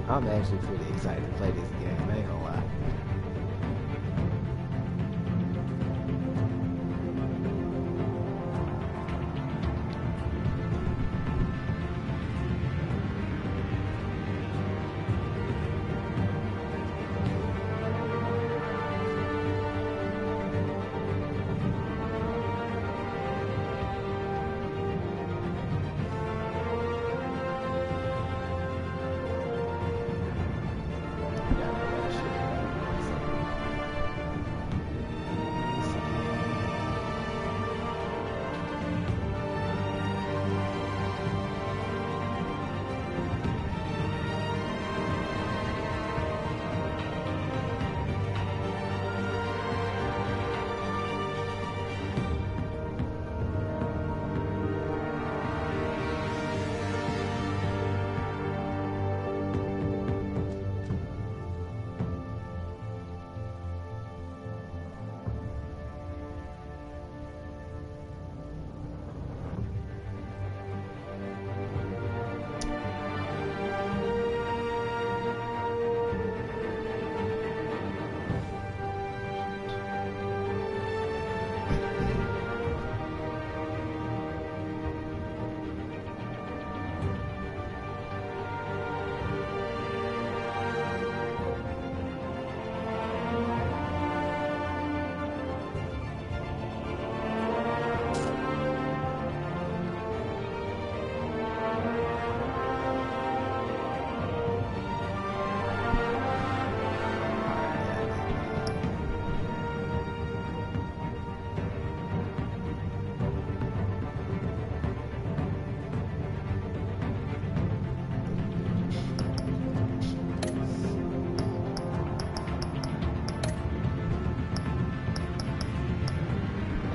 I'm actually pretty excited to play this game, I ain't gonna lie.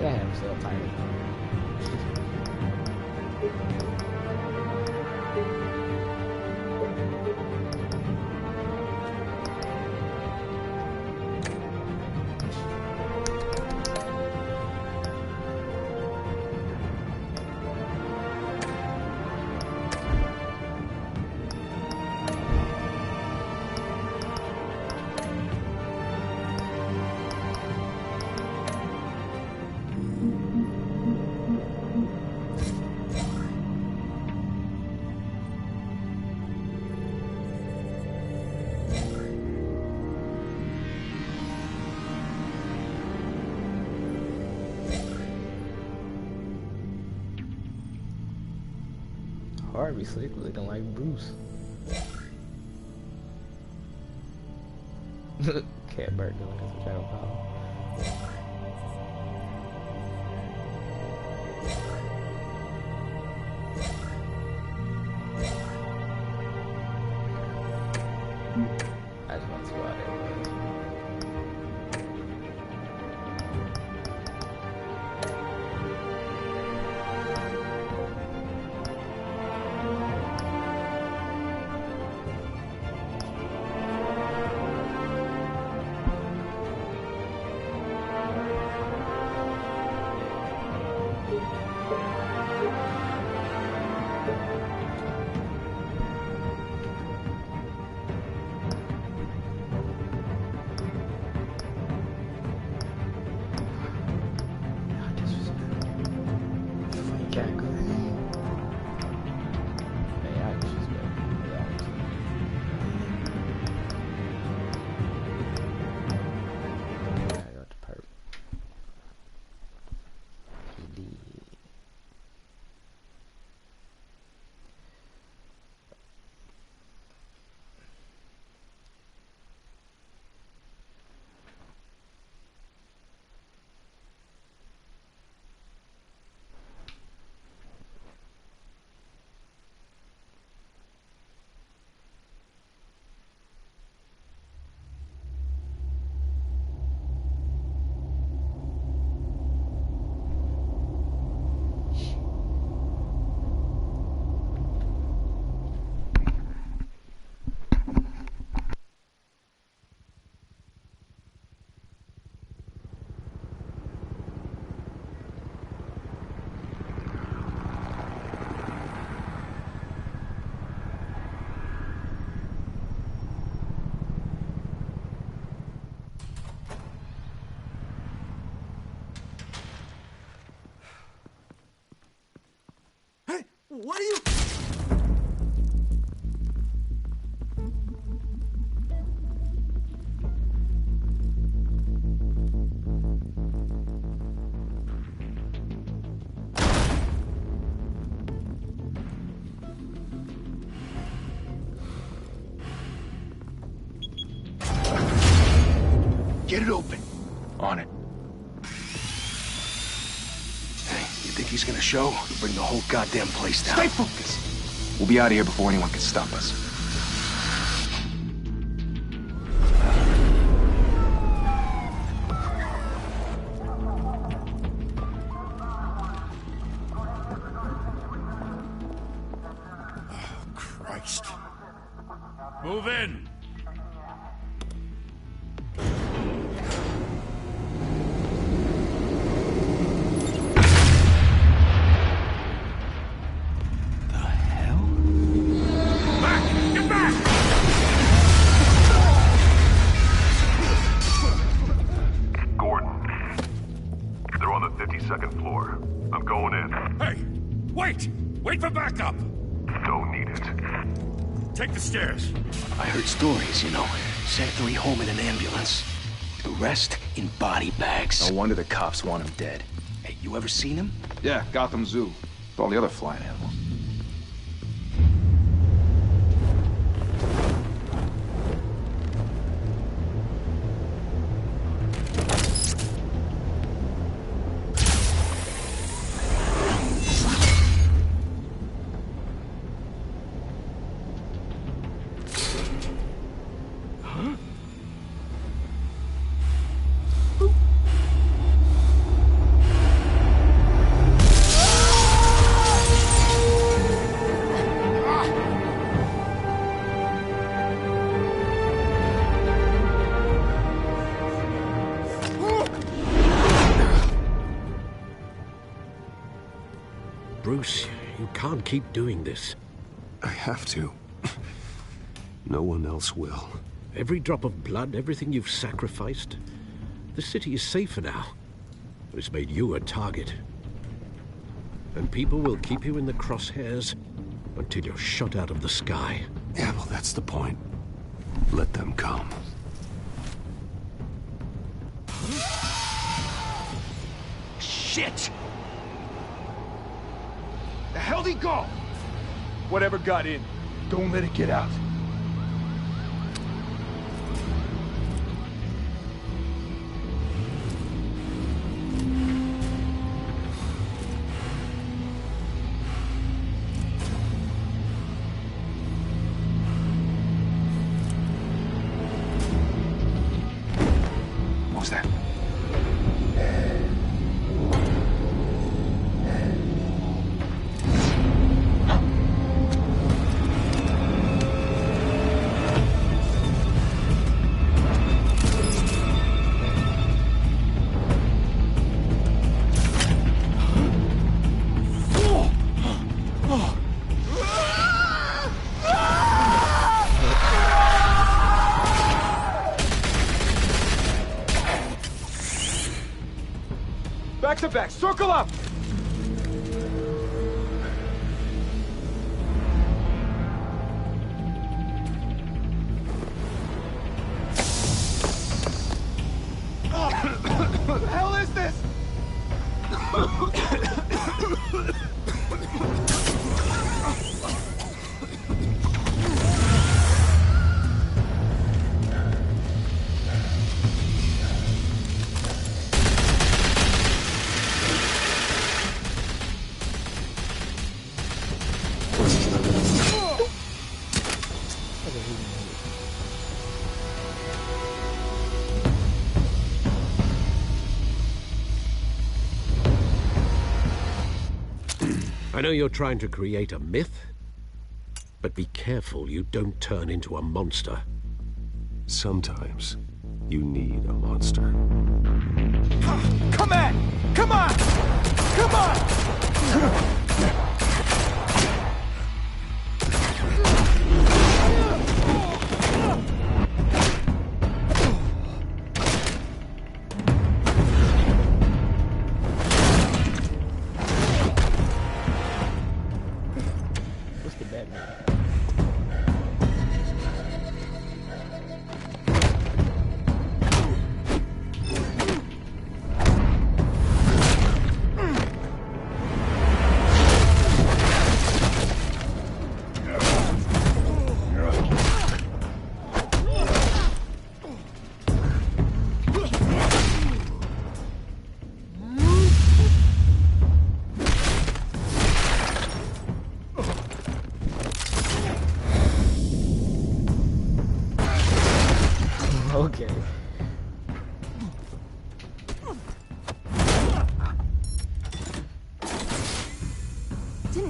Yeah, I'm still tired. Harvey Slick looking like Bruce. Cat Burger, that's what y'all call. I just want to see why that was. What are you... Get it open. On it. Hey, you think he's gonna show? We'll bring the whole goddamn place down. Stay focused. We'll be out of here before anyone can stop us. Oh, Christ. Move in! Wait for backup! Don't need it. Take the stairs. I heard stories, you know. Sent 3 home in an ambulance. The rest in body bags. No wonder the cops want him dead. Hey, you ever seen him? Yeah, Gotham Zoo. With all the other flying animals. Bruce, you can't keep doing this. I have to. No one else will. Every drop of blood, everything you've sacrificed. The city is safer now. But it's made you a target. And people will keep you in the crosshairs until you're shot out of the sky. Yeah, well, that's the point. Let them come. Shit! The hell'd he go? Whatever got in, don't let it get out. What was that? Back to back, circle up! What the hell is this? I know you're trying to create a myth, but be careful you don't turn into a monster. Sometimes you need a monster. Come on! Come on! Come on!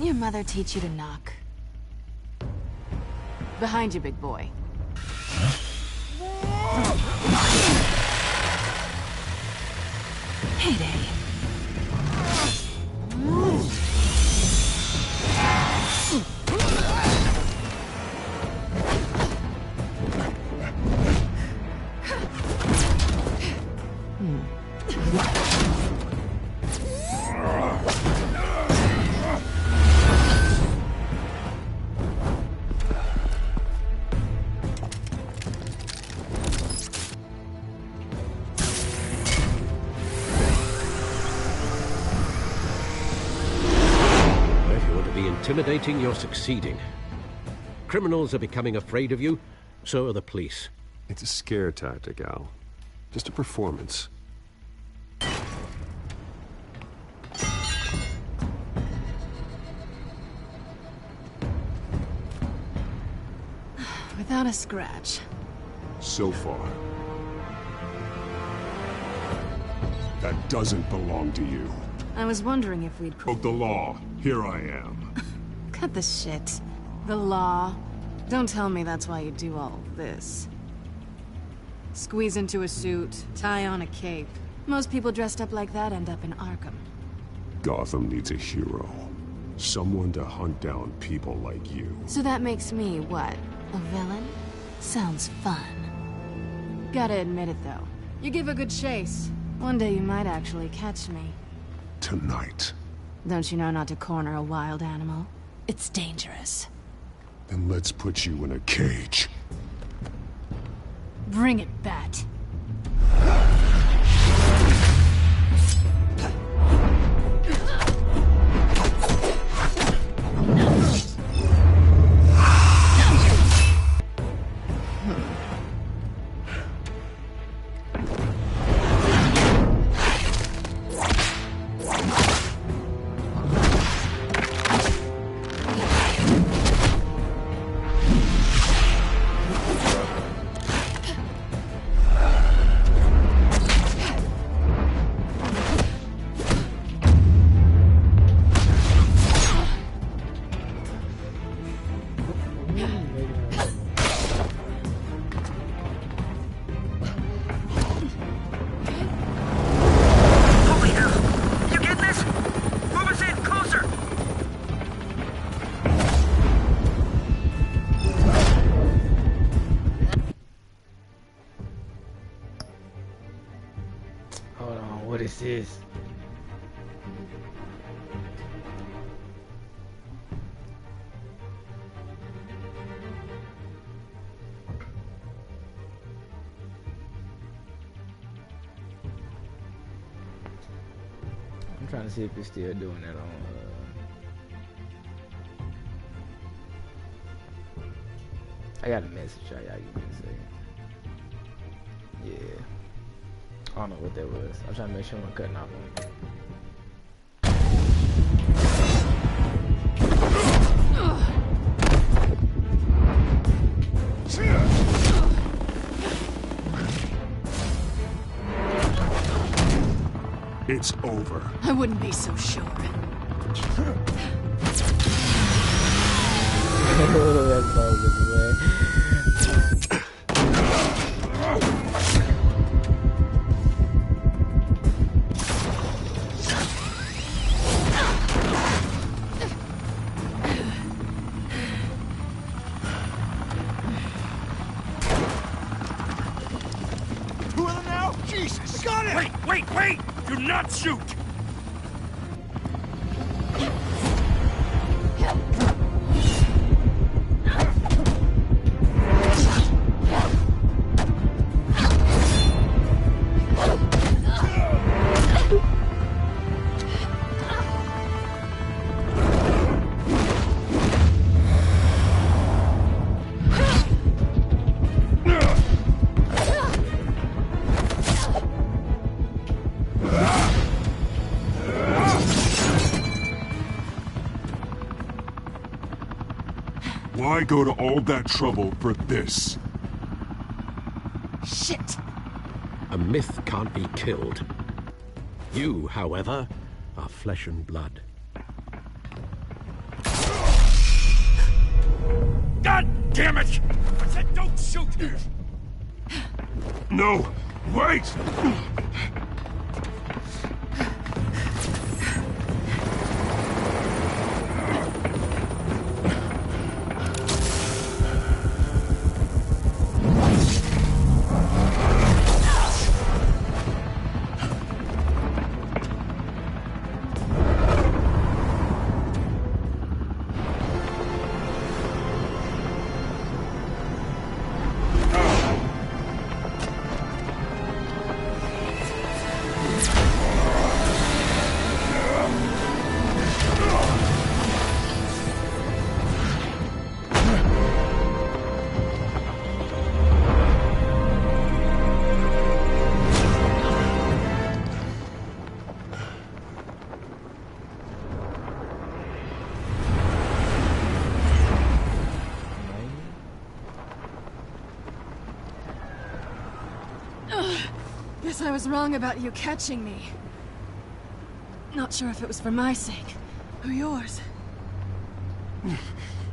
Didn't your mother teach you to knock? Behind you, big boy. Heyday. Intimidating, you're succeeding. Criminals are becoming afraid of you, so are the police. It's a scare tactic, Al. Just a performance. Without a scratch. So far. That doesn't belong to you. I was wondering if we'd... Broke the law. Here I am. Cut the shit. The law. Don't tell me that's why you do all this. Squeeze into a suit, tie on a cape. Most people dressed up like that end up in Arkham. Gotham needs a hero. Someone to hunt down people like you. So that makes me, what? A villain? Sounds fun. Gotta admit it, though. You give a good chase. One day you might actually catch me. Tonight. Don't you know not to corner a wild animal? It's dangerous. Then let's put you in a cage. Bring it, Bat. What is this? I'm trying to see if it's still doing that on I got a message y'all give me a second. Yeah. I don't know what that was. I'm trying to make sure I'm cutting off on it. It's over. I wouldn't be so sure. That's bogus, man. Two of them now? Jesus! Got it! Wait! Do not shoot! Why go to all that trouble for this? Shit! A myth can't be killed. You, however, are flesh and blood. God damn it! I said don't shoot! No! Wait! Guess I was wrong about you catching me. Not sure if it was for my sake, or yours.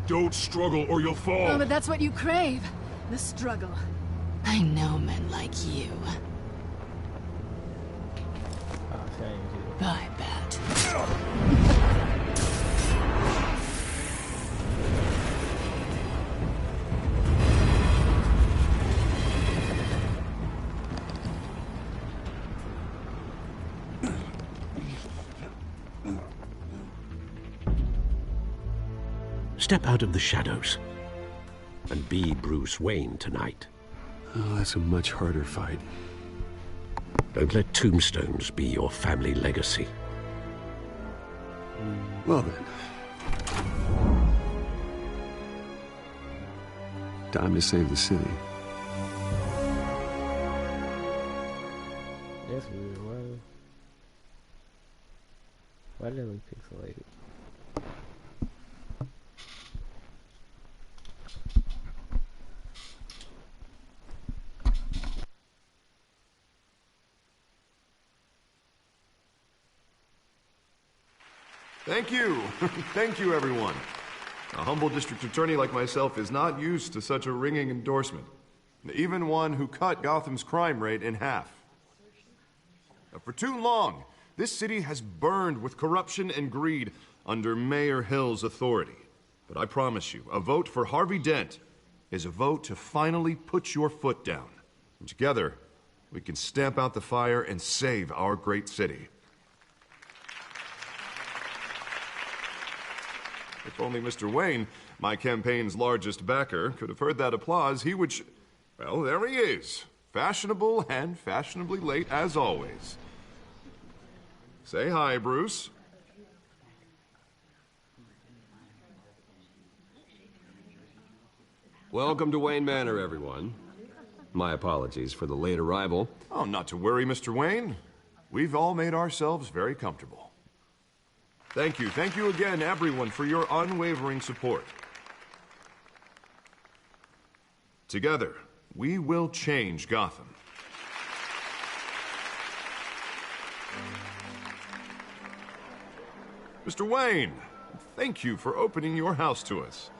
Don't struggle or you'll fall! Oh, but that's what you crave. The struggle. I know men like you. I bet. Step out of the shadows and be Bruce Wayne tonight. Oh, that's a much harder fight. Don't let tombstones be your family legacy. Well then. Time to save the city. That's weird. Why did it look pixelated? Thank you. Thank you, everyone. A humble district attorney like myself is not used to such a ringing endorsement. Even one who cut Gotham's crime rate in half. For too long, this city has burned with corruption and greed under Mayor Hill's authority. But I promise you, a vote for Harvey Dent is a vote to finally put your foot down. And together, we can stamp out the fire and save our great city. If only Mr. Wayne, my campaign's largest backer, could have heard that applause, he would well, there he is. Fashionable and fashionably late as always. Say hi, Bruce. Welcome to Wayne Manor, everyone. My apologies for the late arrival. Oh, not to worry, Mr. Wayne. We've all made ourselves very comfortable. Thank you again, everyone, for your unwavering support. Together, we will change Gotham. Mr. Wayne, thank you for opening your house to us.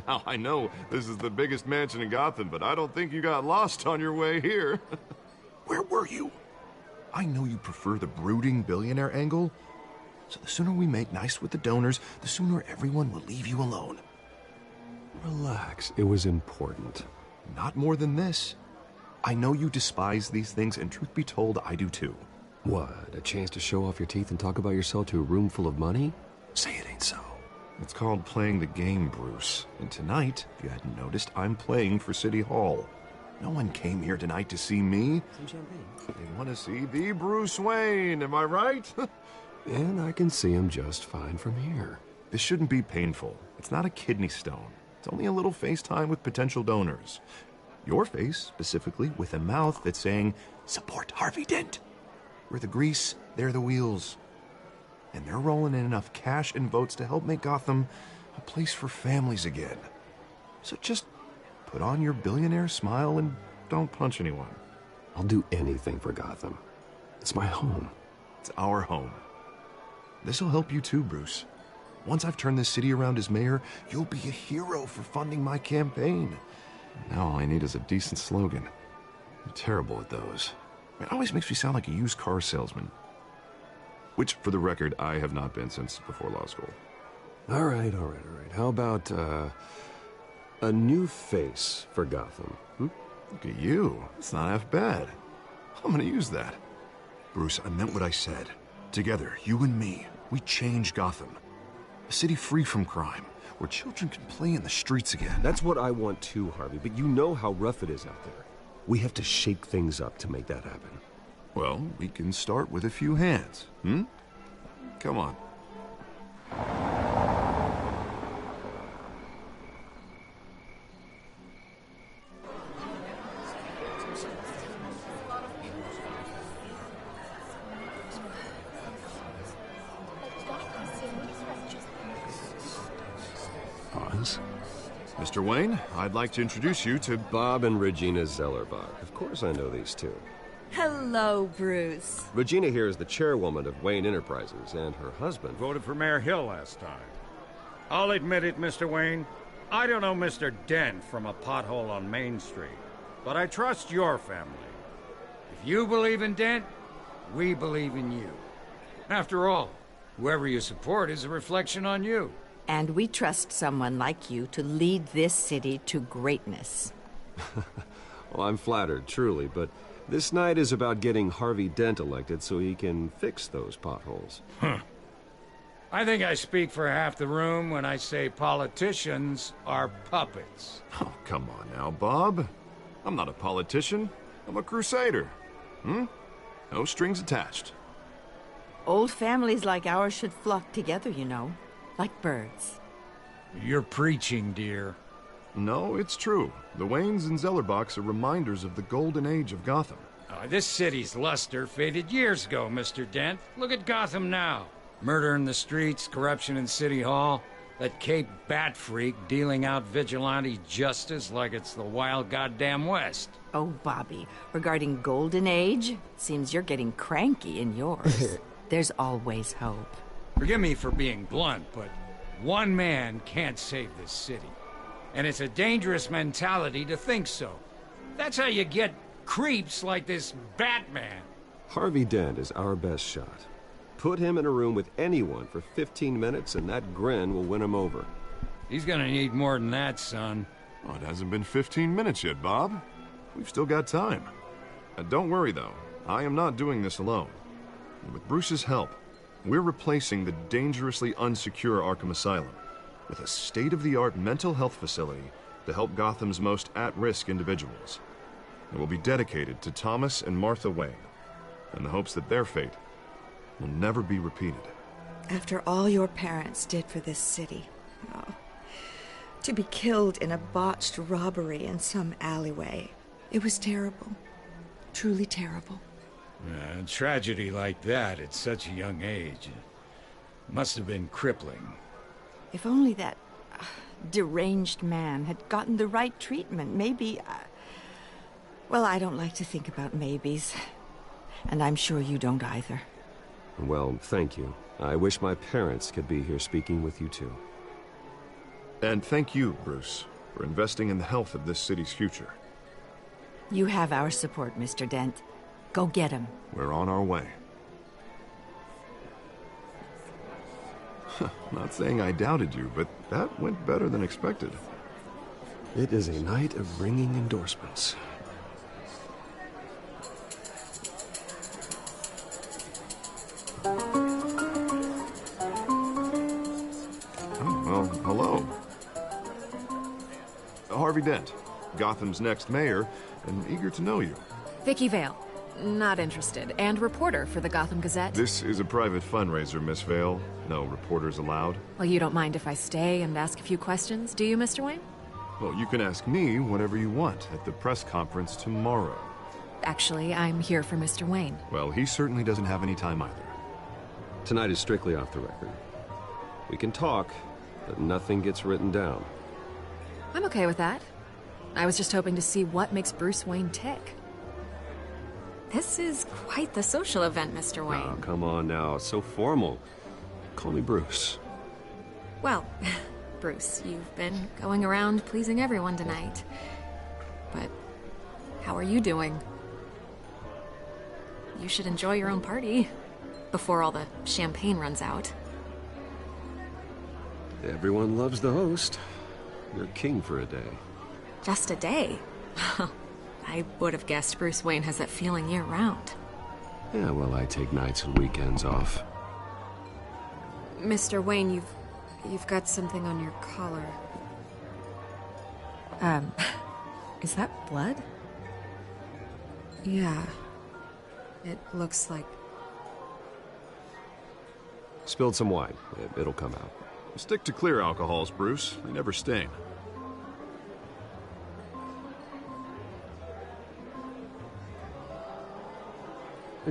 Now, I know this is the biggest mansion in Gotham, but I don't think you got lost on your way here. Where were you? I know you prefer the brooding billionaire angle, so the sooner we make nice with the donors, the sooner everyone will leave you alone. Relax, it was important. Not more than this. I know you despise these things, and truth be told, I do too. What, a chance to show off your teeth and talk about yourself to a room full of money? Say it ain't so. It's called playing the game, Bruce. And tonight, if you hadn't noticed, I'm playing for City Hall. No one came here tonight to see me. Some champagne. They want to see the Bruce Wayne, am I right? And I can see him just fine from here. This shouldn't be painful. It's not a kidney stone. It's only a little FaceTime with potential donors. Your face, specifically, with a mouth that's saying, support Harvey Dent. We're the grease, they're the wheels. And they're rolling in enough cash and votes to help make Gotham a place for families again. So just put on your billionaire smile and don't punch anyone. I'll do anything for Gotham. It's my home. It's our home. This'll help you too, Bruce. Once I've turned this city around as mayor, you'll be a hero for funding my campaign. Now all I need is a decent slogan. I'm terrible at those. It always makes me sound like a used car salesman. Which, for the record, I have not been since before law school. All right. How about, a new face for Gotham? Look at you. It's not half bad. I'm gonna use that. Bruce, I meant what I said. Together, you and me, we change Gotham. A city free from crime, where children can play in the streets again. That's what I want too, Harvey, but you know how rough it is out there. We have to shake things up to make that happen. Well, we can start with a few hands, Come on. Pause. Mr. Wayne, I'd like to introduce you to... Bob and Regina Zellerbach. Of course I know these two. Hello, Bruce. Regina here is the chairwoman of Wayne Enterprises, and her husband... Voted for Mayor Hill last time. I'll admit it, Mr. Wayne. I don't know Mr. Dent from a pothole on Main Street, but I trust your family. If you believe in Dent, we believe in you. After all, whoever you support is a reflection on you. And we trust someone like you to lead this city to greatness. Well, I'm flattered, truly, but this night is about getting Harvey Dent elected so he can fix those potholes. I think I speak for half the room when I say politicians are puppets. Oh, come on now, Bob. I'm not a politician. I'm a crusader. No strings attached. Old families like ours should flock together, you know. Like birds. You're preaching, dear. No, it's true. The Waynes and Zellerbachs are reminders of the golden age of Gotham. This city's luster faded years ago, Mr. Dent. Look at Gotham now. Murder in the streets, corruption in City Hall, that Cape Bat freak dealing out vigilante justice like it's the wild goddamn West. Oh, Bobby, regarding Golden Age, seems you're getting cranky in yours. There's always hope. Forgive me for being blunt, but one man can't save this city. And it's a dangerous mentality to think so. That's how you get creeps like this Batman. Harvey Dent is our best shot. Put him in a room with anyone for 15 minutes and that grin will win him over. He's gonna need more than that, son. Oh, it hasn't been 15 minutes yet, Bob. We've still got time. Don't worry, though. I am not doing this alone. With Bruce's help, we're replacing the dangerously unsecure Arkham Asylum with a state-of-the-art mental health facility to help Gotham's most at-risk individuals. It will be dedicated to Thomas and Martha Wayne, in the hopes that their fate will never be repeated. After all your parents did for this city, to be killed in a botched robbery in some alleyway, it was terrible. Truly terrible. A tragedy like that at such a young age must have been crippling. If only that deranged man had gotten the right treatment, maybe... Well, I don't like to think about maybes. And I'm sure you don't either. Well, thank you. I wish my parents could be here speaking with you too. And thank you, Bruce, for investing in the health of this city's future. You have our support, Mr. Dent. Go get him. We're on our way. Not saying I doubted you, but that went better than expected. It is a night of ringing endorsements. Oh, well, hello. Harvey Dent, Gotham's next mayor, and eager to know you. Vicky Vale. Not interested. And reporter for the Gotham Gazette. This is a private fundraiser, Miss Vale. No reporters allowed. Well, you don't mind if I stay and ask a few questions, do you, Mr. Wayne? Well, you can ask me whatever you want at the press conference tomorrow. Actually, I'm here for Mr. Wayne. Well, he certainly doesn't have any time either. Tonight is strictly off the record. We can talk, but nothing gets written down. I'm okay with that. I was just hoping to see what makes Bruce Wayne tick. This is quite the social event, Mr. Wayne. Oh, come on now. It's so formal. Call me Bruce. Well, Bruce, you've been going around pleasing everyone tonight. But how are you doing? You should enjoy your own party before all the champagne runs out. Everyone loves the host. You're king for a day. Just a day? I would have guessed Bruce Wayne has that feeling year-round. Yeah, well, I take nights and weekends off. Mr. Wayne, you've got something on your collar. Is that blood? Yeah. It looks like... Spilled some wine. It'll come out. Stick to clear alcohols, Bruce. They never stain.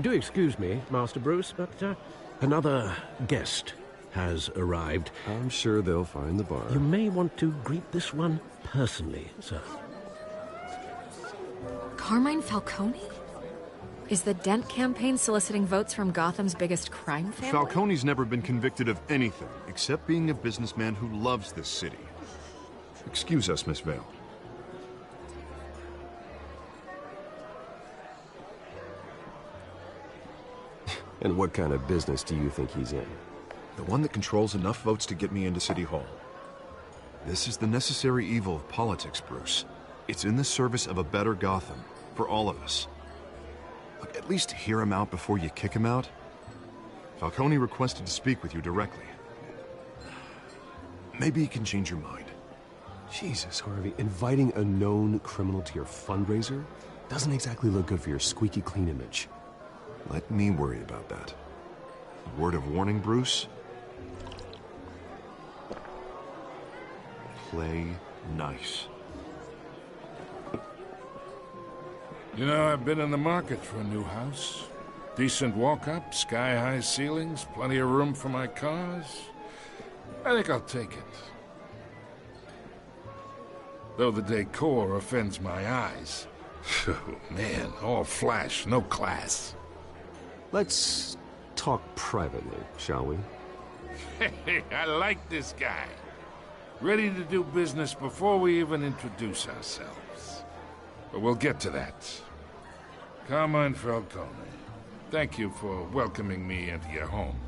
Do excuse me, Master Bruce, but another guest has arrived. I'm sure they'll find the bar. You may want to greet this one personally, sir. Carmine Falcone? Is the Dent campaign soliciting votes from Gotham's biggest crime family? Falcone's never been convicted of anything, except being a businessman who loves this city. Excuse us, Miss Vale. And what kind of business do you think he's in? The one that controls enough votes to get me into City Hall. This is the necessary evil of politics, Bruce. It's in the service of a better Gotham, for all of us. Look, at least hear him out before you kick him out. Falcone requested to speak with you directly. Maybe he can change your mind. Jesus, Harvey, inviting a known criminal to your fundraiser doesn't exactly look good for your squeaky clean image. Let me worry about that. A word of warning, Bruce. Play nice. You know, I've been in the market for a new house. Decent walk-up, sky-high ceilings, plenty of room for my cars. I think I'll take it. Though the decor offends my eyes. Oh, man, all flash, no class. Let's talk privately, shall we? Hey, I like this guy. Ready to do business before we even introduce ourselves. But we'll get to that. Carmine Falcone, thank you for welcoming me into your home.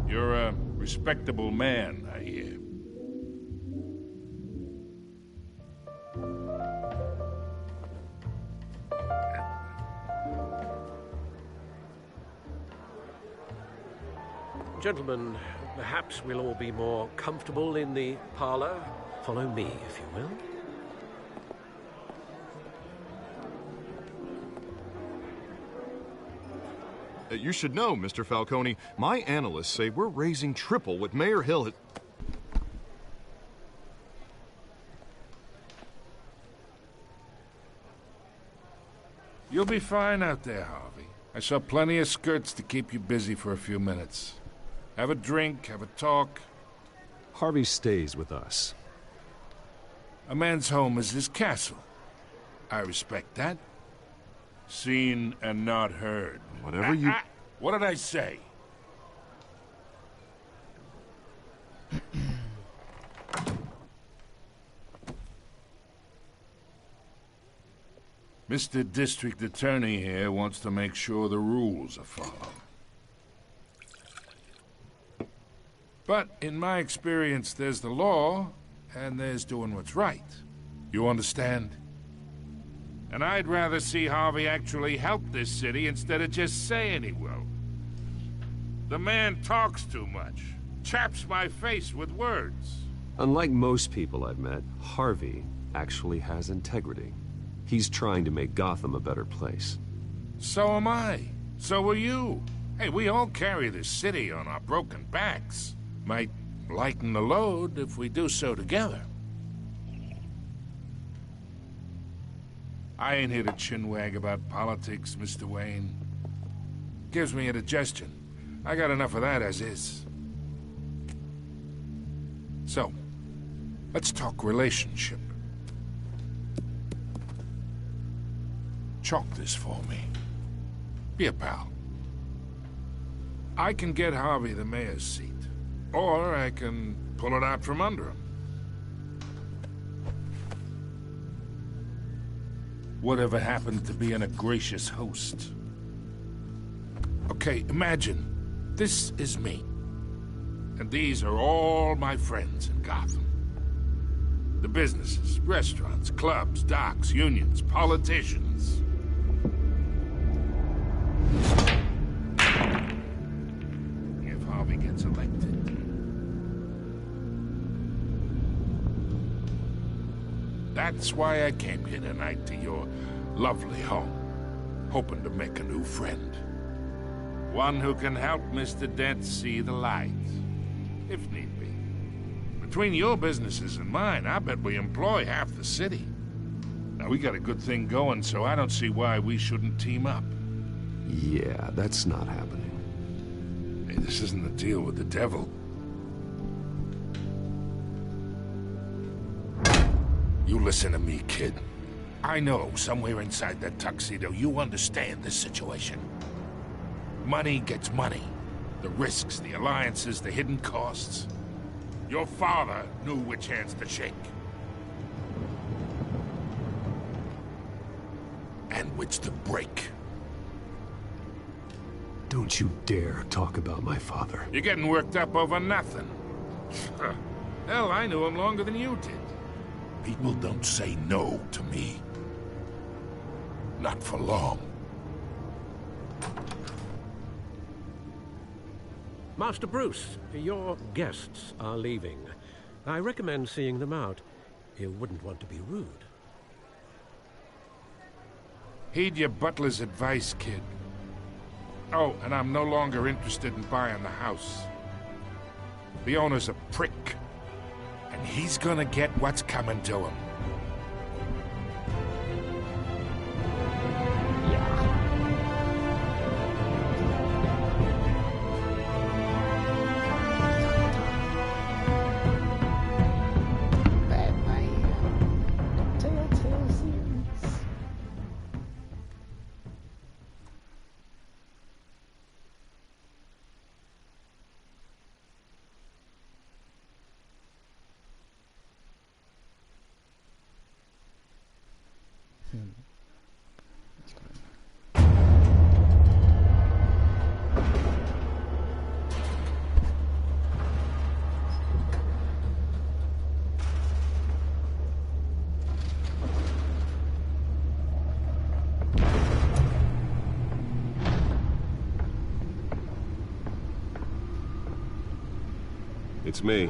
You're a respectable man, I hear. Gentlemen, perhaps we'll all be more comfortable in the parlor. Follow me, if you will. You should know, Mr. Falcone, my analysts say we're raising triple what Mayor Hill had... You'll be fine out there, Harvey. I saw plenty of skirts to keep you busy for a few minutes. Have a drink, have a talk. Harvey stays with us. A man's home is his castle. I respect that. Seen and not heard. Whatever you... What did I say? Mr. District Attorney here wants to make sure the rules are followed. But in my experience, there's the law, and there's doing what's right. You understand? And I'd rather see Harvey actually help this city instead of just saying he will. The man talks too much. Chaps my face with words. Unlike most people I've met, Harvey actually has integrity. He's trying to make Gotham a better place. So am I. So are you. Hey, we all carry this city on our broken backs. Might lighten the load if we do so together. I ain't here to chinwag about politics, Mr. Wayne. Gives me indigestion. I got enough of that as is. So, let's talk relationship. Chalk this for me. Be a pal. I can get Harvey the mayor's seat, or I can pull it out from under him. Whatever happened to being a gracious host? Okay, imagine, this is me. And these are all my friends in Gotham. The businesses, restaurants, clubs, docks, unions, politicians. If Harvey gets elected. That's why I came here tonight to your lovely home, hoping to make a new friend. One who can help Mr. Dent see the light, if need be. Between your businesses and mine, I bet we employ half the city. Now, we got a good thing going, so I don't see why we shouldn't team up. Yeah, that's not happening. Hey, this isn't a deal with the devil. You listen to me, kid. I know somewhere inside that tuxedo you understand this situation. Money gets money. The risks, the alliances, the hidden costs. Your father knew which hands to shake. And which to break. Don't you dare talk about my father. You're getting worked up over nothing. Hell, I knew him longer than you did. People don't say no to me. Not for long. Master Bruce, your guests are leaving. I recommend seeing them out. You wouldn't want to be rude. Heed your butler's advice, kid. Oh, and I'm no longer interested in buying the house. The owner's a prick. And he's gonna get what's coming to him. Telltale series. It's me.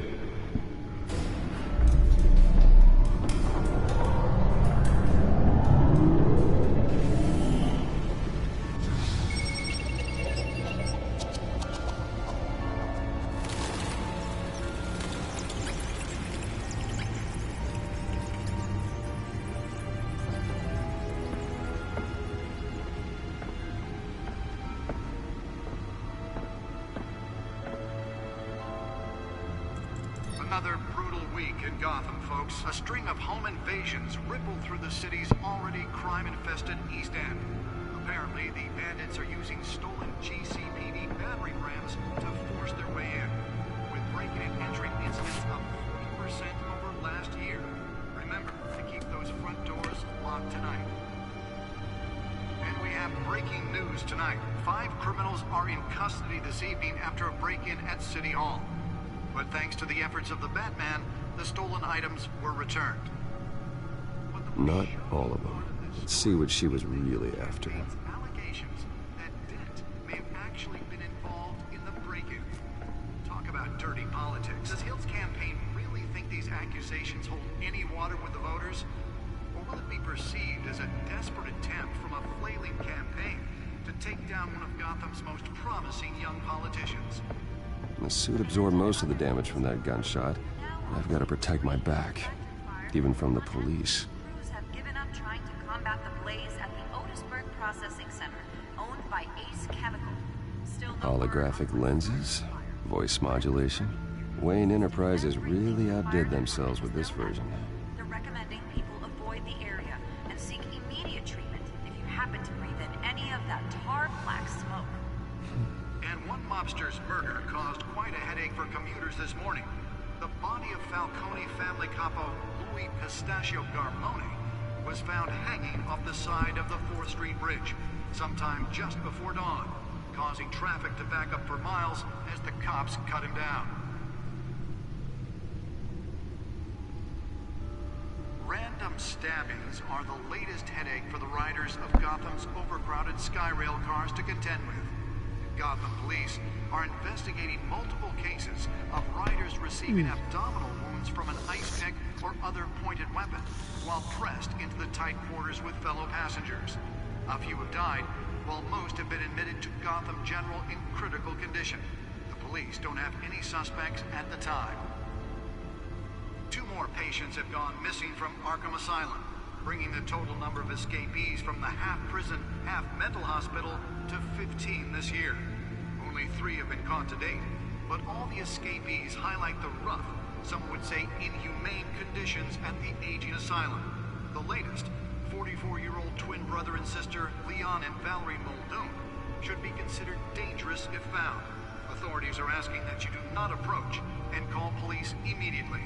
Another brutal week in Gotham, folks. A string of home invasions rippled through the city's already crime-infested East End. Apparently, the bandits are using stolen GCPD battering rams to force their way in, with breaking and entering incidents up 40% over last year. Remember to keep those front doors locked tonight. And we have breaking news tonight. 5 criminals are in custody this evening after a break-in at City Hall. But thanks to the efforts of the Batman, the stolen items were returned. Not all of them. Let's see what she was really after. Allegations that Dent may have actually been involved in the break-in. Talk about dirty politics. Does Hill's campaign really think these accusations hold any water with the voters? Or will it be perceived as a desperate attempt from a flailing campaign to take down one of Gotham's most promising young politicians? The suit absorbed most of the damage from that gunshot. I've got to protect my back, even from the police. Crews have given up trying to combat the blaze at the Otisburg Processing Center, owned by Ace Chemical. Still no Holographic lenses, voice modulation. Wayne Enterprises really outdid themselves with this version. They're recommending people avoid the area and seek immediate treatment if you happen to breathe in any of that tar black mobster's murder caused quite a headache for commuters this morning. The body of Falcone family capo Louis Pistachio Garmone was found hanging off the side of the 4th Street Bridge sometime just before dawn, causing traffic to back up for miles as the cops cut him down. Random stabbings are the latest headache for the riders of Gotham's overcrowded Skyrail cars to contend with. Gotham police are investigating multiple cases of riders receiving abdominal wounds from an ice pick or other pointed weapon while pressed into the tight quarters with fellow passengers. A few have died, while most have been admitted to Gotham General in critical condition. The police don't have any suspects at the time. 2 more patients have gone missing from Arkham Asylum, bringing the total number of escapees from the half-prison, half-mental hospital to 15 this year. Only 3 have been caught to date, but all the escapees highlight the rough, some would say inhumane conditions at the aging asylum. The latest, 44-year-old twin brother and sister Leon and Valerie Muldoon, should be considered dangerous if found. Authorities are asking that you do not approach and call police immediately.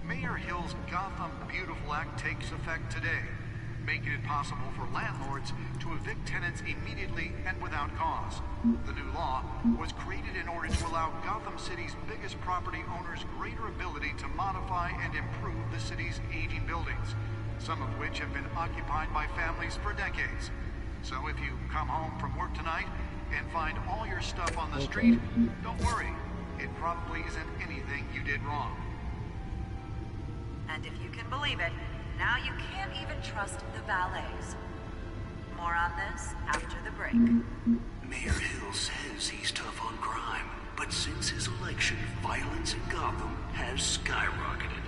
Mayor Hill's Gotham Beautiful Act takes effect today, making it possible for landlords to evict tenants immediately and without cause. The new law was created in order to allow Gotham City's biggest property owners greater ability to modify and improve the city's aging buildings, some of which have been occupied by families for decades. So if you come home from work tonight and find all your stuff on the street, don't worry. It probably isn't anything you did wrong. And if you can believe it, now you can't even trust the valets. More on this after the break. Mayor Hill says he's tough on crime, but since his election, violence in Gotham has skyrocketed.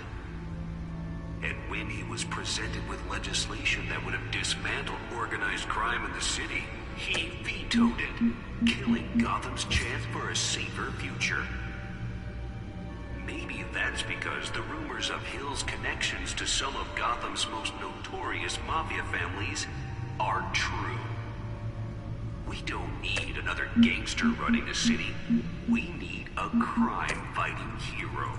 And when he was presented with legislation that would have dismantled organized crime in the city, he vetoed it, killing Gotham's chance for a safer future. Maybe that's because the rumors of Hill's connections to some of Gotham's most notorious mafia families are true. We don't need another gangster running the city. We need a crime-fighting hero.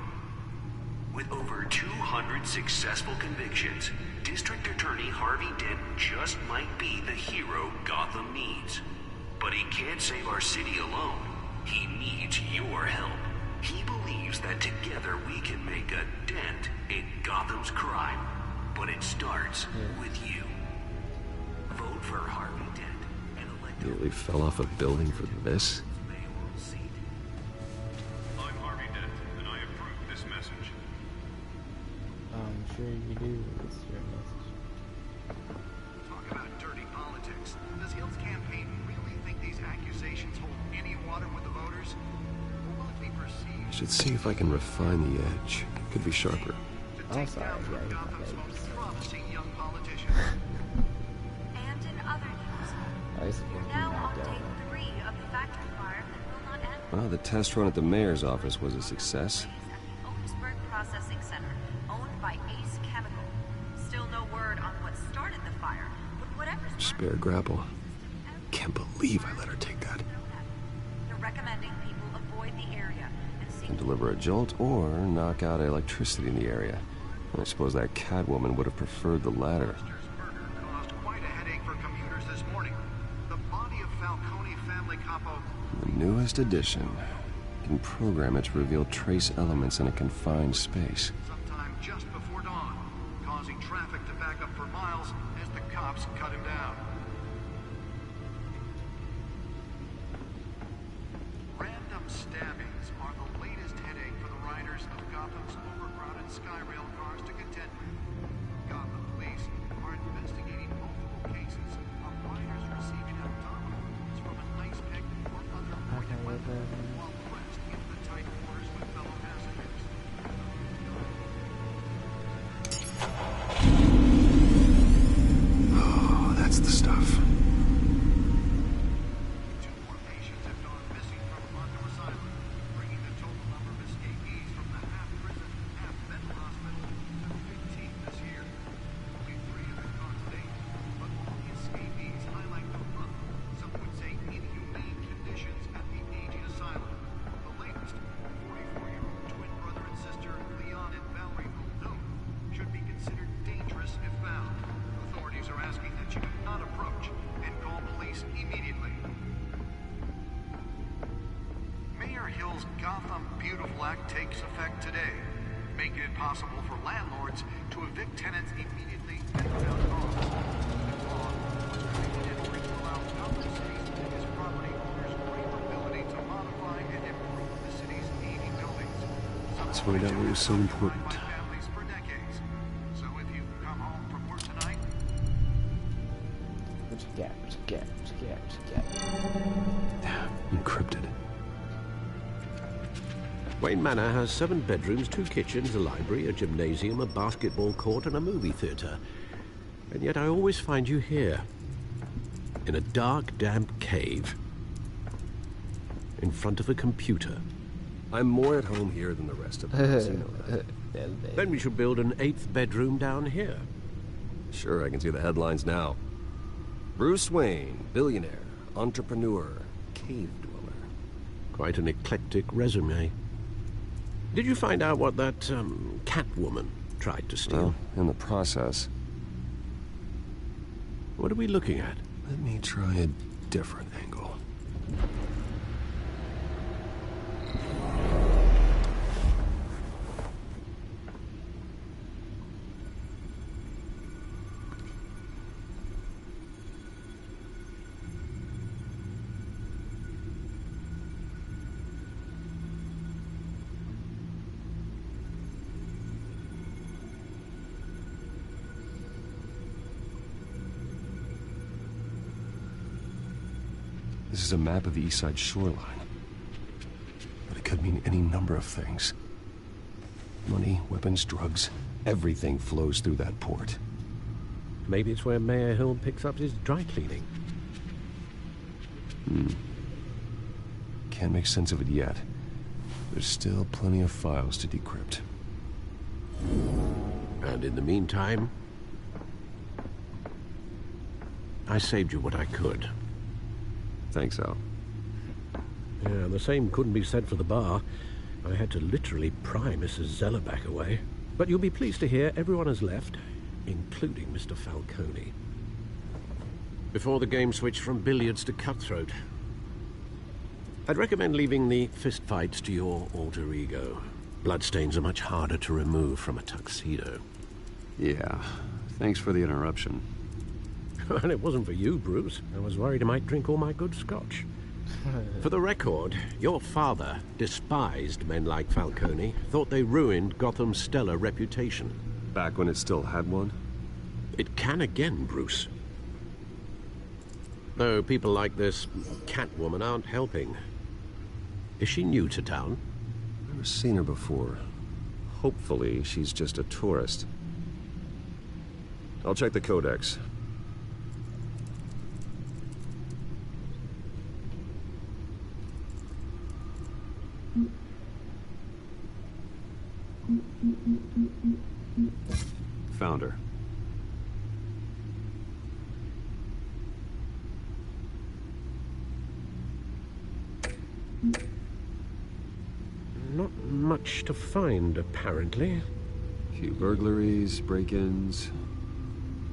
With over 200 successful convictions, District Attorney Harvey Dent just might be the hero Gotham needs. But he can't save our city alone. He needs your help. He believes that together we can make a dent in Gotham's crime. But it starts with you. Vote for Harvey Dent and elect him. Nearly fell off a building for this? I'm Harvey Dent, and I approve this message. I'm sure you do. It's your message. Talk about dirty politics. Does Hill's campaign really think these accusations hold any water with the voters? Or will it be perceived? I should see if I can refine the edge. Could be sharper. I'm sorry, yeah, Gotham's most promising young politician. And in other news, we're now on day 3 of the factory fire that will not end. Well, the test run at the mayor's office was a success. At the Otisburg Processing Center, owned by Ace Chemical. Still no word on what started the fire, but whatever's Spare grapple. Can't believe I let her take that. they're recommending people avoid the area and seek Can deliver a jolt or knock out electricity in the area. I suppose that Catwoman would have preferred the latter. Caused quite a headache for commuters this morning. The body of Falcone family capo. The newest addition. You can program it to reveal trace elements in a confined space. Sometime just before dawn, causing traffic to back up for miles as the cops cut him down. Random stabbings are the latest headache for the riders of Gotham's overcrowded Skyrail cars to contend with. Gotham police are investigating multiple cases of riders receiving abdominal wounds from an ice pick or other pointed weapon while pressed into the tight quarters with fellow passengers. Oh, that's the stuff. 2 more patients have gone missing from Arkham Asylum, bringing the total number of escapees from the half-prison, half-mental hospital to 15 this year. Only 3 have been caught to date, but all the escapees highlight the rough, some would say inhumane Telltale's Gotham Beautiful Act takes effect today, making it possible for landlords to evict tenants immediately and without cause. The law was created in order to allow Gotham City's biggest property owners greater ability to modify and improve the city's aging buildings. Let's find out what was so important. Families for decades. So if you come home from work tonight, What you got? What you got? What you got? What you got? Encrypted. Wayne Manor has 7 bedrooms, 2 kitchens, a library, a gymnasium, a basketball court, and a movie theater. And yet I always find you here, in a dark, damp cave, in front of a computer. I'm more at home here than the rest of us, you know that. Then we should build an 8th bedroom down here. Sure, I can see the headlines now. Bruce Wayne, billionaire, entrepreneur, cave dweller. Quite an eclectic resume. Did you find out what that, Catwoman tried to steal? Well, in the process. What are we looking at? Let me try a different angle. This is a map of the East Side shoreline. But it could mean any number of things. Money, weapons, drugs, everything flows through that port. Maybe it's where Mayor Hill picks up his dry cleaning. Can't make sense of it yet. There's still plenty of files to decrypt. And in the meantime, I saved you what I could. Thanks, Al. Yeah, the same couldn't be said for the bar. I had to literally pry Mrs. Zellerback away. But you'll be pleased to hear everyone has left, including Mr. Falcone. Before the game switched from billiards to cutthroat. I'd recommend leaving the fistfights to your alter ego. Bloodstains are much harder to remove from a tuxedo. Yeah, thanks for the interruption. And it wasn't for you, Bruce. I was worried I might drink all my good scotch. For the record, your father despised men like Falcone, thought they ruined Gotham's stellar reputation. Back when it still had one? It can again, Bruce. Though people like this Catwoman aren't helping. Is she new to town? Never seen her before. Hopefully, she's just a tourist. I'll check the codex. Found her. Not much to find, apparently. Few burglaries, break-ins.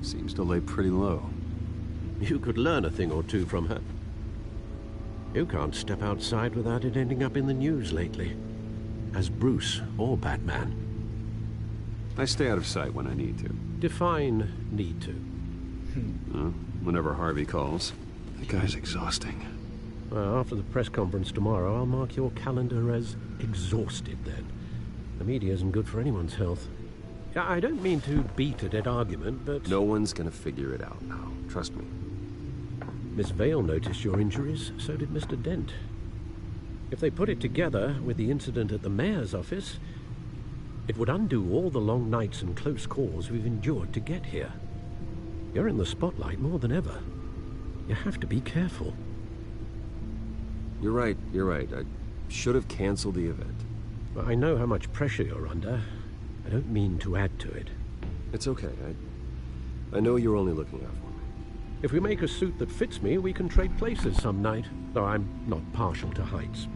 Seems to lay pretty low. You could learn a thing or two from her. You can't step outside without it ending up in the news lately. As Bruce or Batman. I stay out of sight when I need to. Define need to. Whenever Harvey calls. That guy's exhausting. Well, after the press conference tomorrow, I'll mark your calendar as exhausted then. The media isn't good for anyone's health. I don't mean to beat a dead argument, but... No one's gonna figure it out now. Trust me. Miss Vale noticed your injuries, so did Mr. Dent. If they put it together with the incident at the mayor's office, it would undo all the long nights and close calls we've endured to get here. You're in the spotlight more than ever. You have to be careful. You're right. I should have canceled the event. But I know how much pressure you're under. I don't mean to add to it. It's okay. I know you're only looking out for me. If we make a suit that fits me, we can trade places some night, though I'm not partial to heights.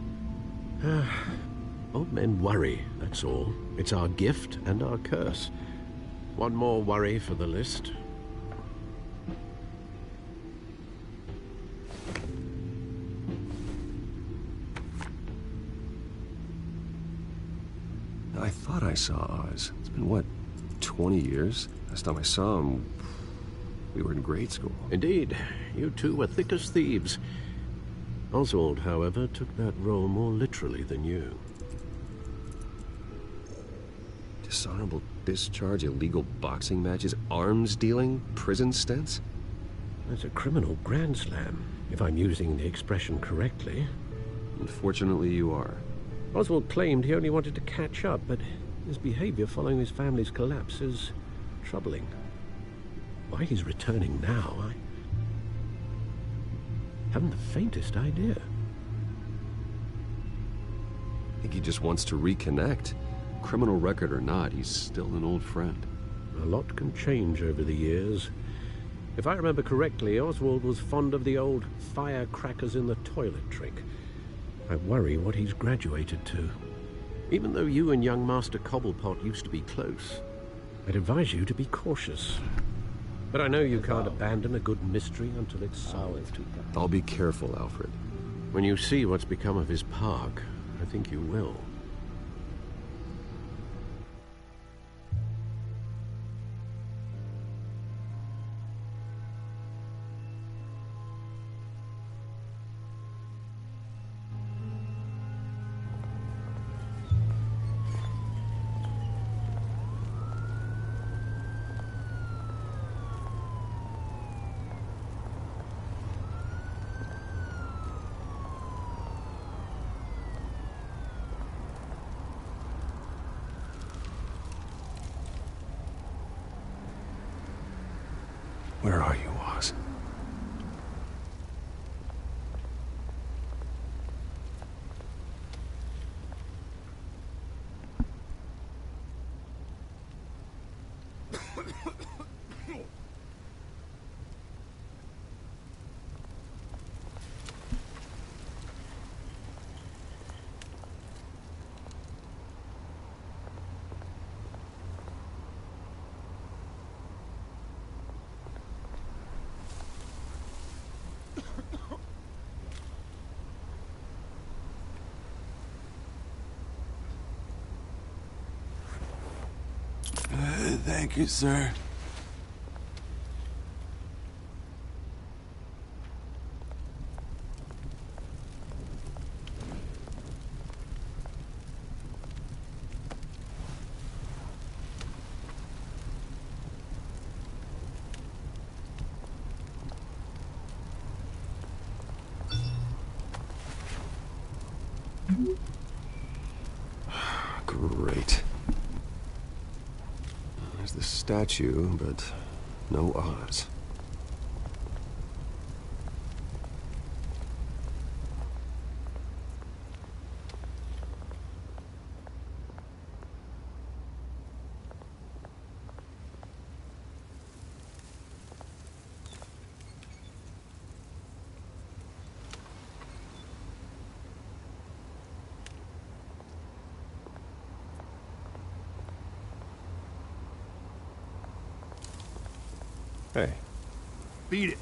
Old men worry, that's all. It's our gift and our curse. One more worry for the list. saw Oz. It's been, what, 20 years? Last time I saw him, we were in grade school. Indeed. You two were thick as thieves. Oswald, however, took that role more literally than you. Dishonorable discharge, illegal boxing matches, arms dealing, prison stints? That's a criminal grand slam, if I'm using the expression correctly. Unfortunately, you are. Oswald claimed he only wanted to catch up, but his behavior following his family's collapse is troubling. Why he's returning now, I haven't the faintest idea. I think he just wants to reconnect. Criminal record or not, he's still an old friend. A lot can change over the years. If I remember correctly, Oswald was fond of the old firecrackers in the toilet trick. I worry what he's graduated to. Even though you and young Master Cobblepot used to be close, I'd advise you to be cautious. But I know you can't abandon a good mystery until it's solved. I'll be careful, Alfred. When you see what's become of his park, I think you will. Where are you, Oz? Thank you, sir. Great. There's the statue, but no Oz. Hey. Beat it.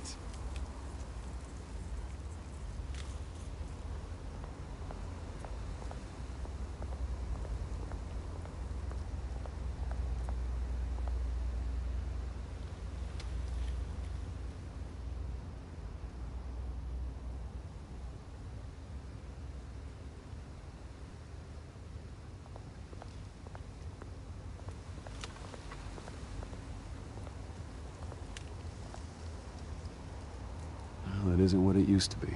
That isn't what it used to be.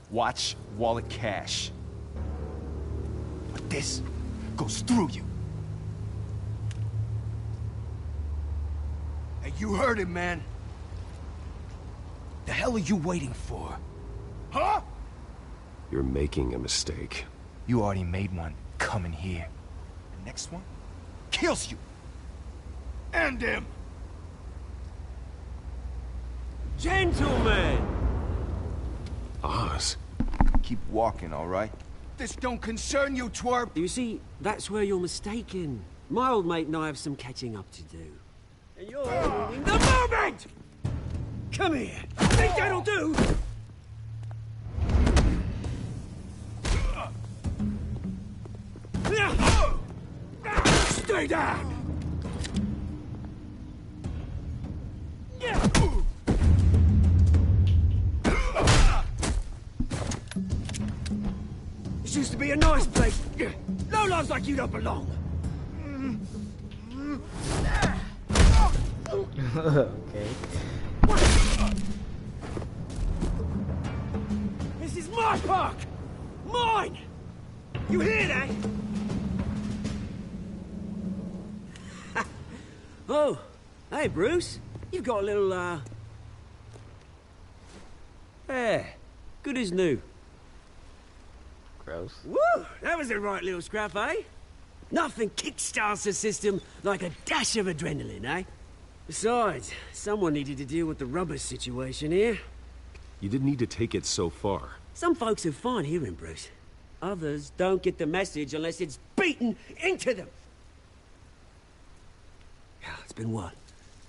Watch wallet cash. But this goes through you. Hey, you heard him, man. The hell are you waiting for? Huh? You're making a mistake. You already made one coming here. The next one kills you. And him. Gentlemen! Oz. Keep walking, all right? This don't concern you, twerp! You see, that's where you're mistaken. My old mate and I have some catching up to do. And you're ruining the moment! Come here! Think that'll do? Stay down! This used to be a nice place. No lives like you don't belong. Okay. This is my park! Mine! You hear that? Oh, hey, Bruce. You've got a little, yeah, good as new. Gross. Woo! That was a right little scrap, eh? Nothing kickstarts the system like a dash of adrenaline, eh? Besides, someone needed to deal with the rubber situation here. You didn't need to take it so far. Some folks are fine hearing, Bruce. Others don't get the message unless it's beaten into them. It's been what?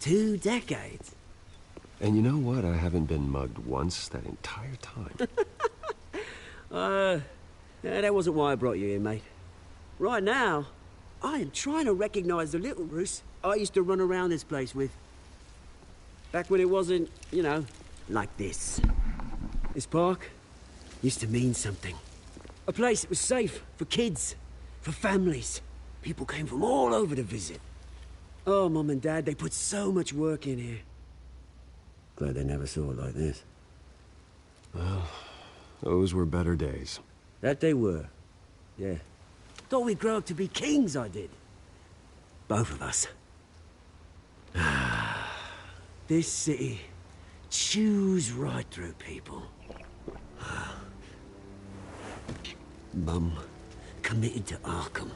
2 decades? And you know what? I haven't been mugged once that entire time. That wasn't why I brought you here, mate. Right now, I am trying to recognize the little Bruce I used to run around this place with. Back when it wasn't, you know, like this. This park used to mean something. A place that was safe for kids, for families. People came from all over to visit. Oh, Mum and Dad, they put so much work in here. Glad they never saw it like this. Well, those were better days. That they were. Yeah. Thought we'd grow up to be kings, I did. Both of us. This city chews right through people. Mum committed to Arkham.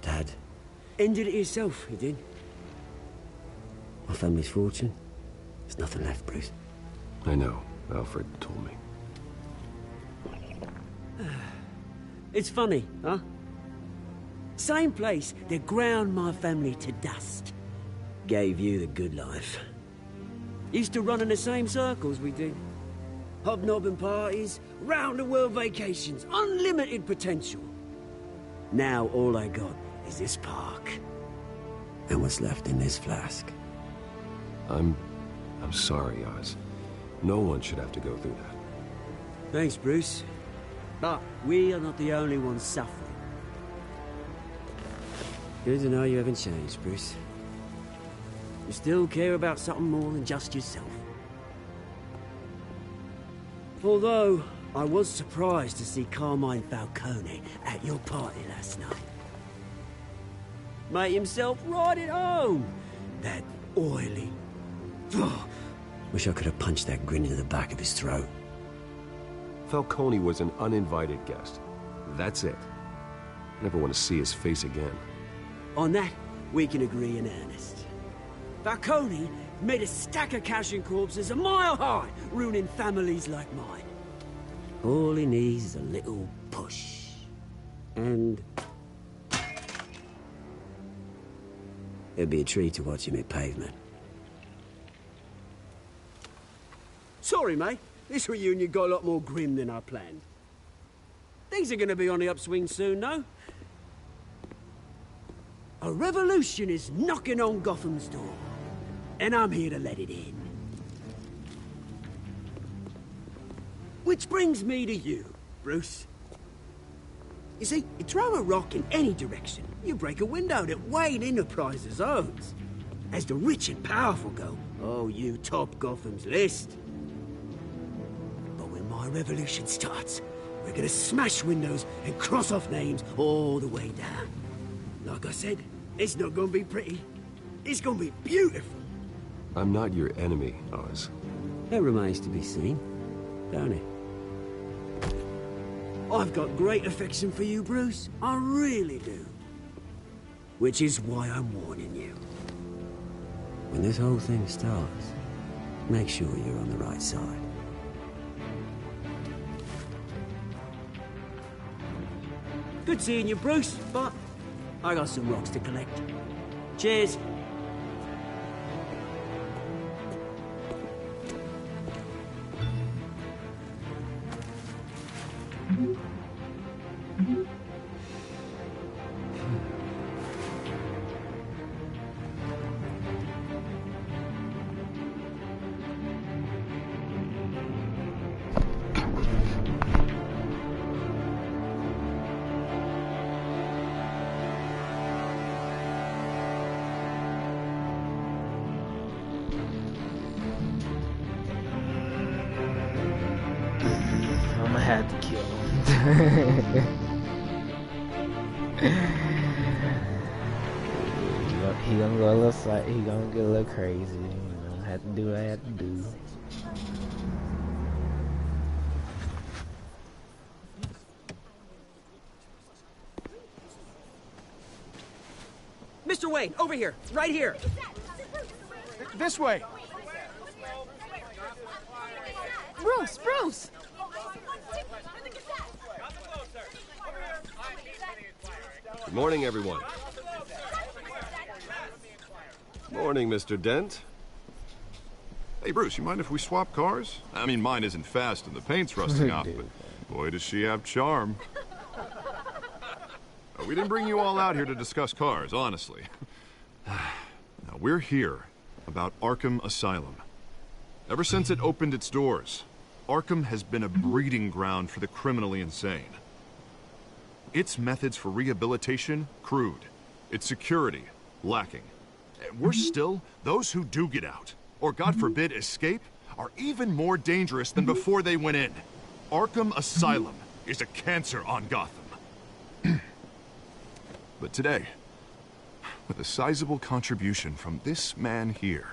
Dad ended it himself, he did. My family's fortune. There's nothing left, Bruce. I know. Alfred told me. It's funny, huh? Same place that ground my family to dust. Gave you the good life. Used to run in the same circles we did. Hobnobbing parties, round-the-world vacations, unlimited potential. Now all I got is this park. And what's left in this flask. I'm sorry, Oz. No one should have to go through that. Thanks, Bruce. But we are not the only ones suffering. Good to know you haven't changed, Bruce. You still care about something more than just yourself. Although, I was surprised to see Carmine Falcone at your party last night. Made himself right at home. That oily... Wish I could have punched that grin into the back of his throat. Falcone was an uninvited guest. That's it. Never want to see his face again. On that, we can agree in earnest. Falcone made a stack of cashing corpses a mile high, ruining families like mine. All he needs is a little push. And... it'd be a treat to watch him hit pavement. Sorry, mate. This reunion got a lot more grim than I planned. Things are gonna be on the upswing soon, though. A revolution is knocking on Gotham's door. And I'm here to let it in. Which brings me to you, Bruce. You see, you throw a rock in any direction, you break a window that Wayne Enterprises owns. As the rich and powerful go, oh, you top Gotham's list. But when my revolution starts, we're gonna smash windows and cross off names all the way down. Like I said, it's not gonna be pretty. It's gonna be beautiful. I'm not your enemy, Oz. That remains to be seen, don't it? I've got great affection for you, Bruce. I really do. Which is why I'm warning you. When this whole thing starts, Make sure you're on the right side. Good seeing you, Bruce, but I got some rocks to collect. Cheers. I'ma have to kill him. He gonna go a little he gonna get a little crazy. You know, have to do what I have to do. Mr. Wayne, over here, right here. This way. Bruce, Bruce! Good morning, everyone. Morning, Mr. Dent. Hey, Bruce, you mind if we swap cars? I mean, mine isn't fast and the paint's rusting off, but boy, does she have charm. We didn't bring you all out here to discuss cars, honestly. Now, we're here about Arkham Asylum. Ever since it opened its doors, Arkham has been a breeding ground for the criminally insane. Its methods for rehabilitation, crude. Its security, lacking. Worse still, those who do get out, or God forbid escape, are even more dangerous than before they went in. Arkham Asylum is a cancer on Gotham. But today, with a sizable contribution from this man here,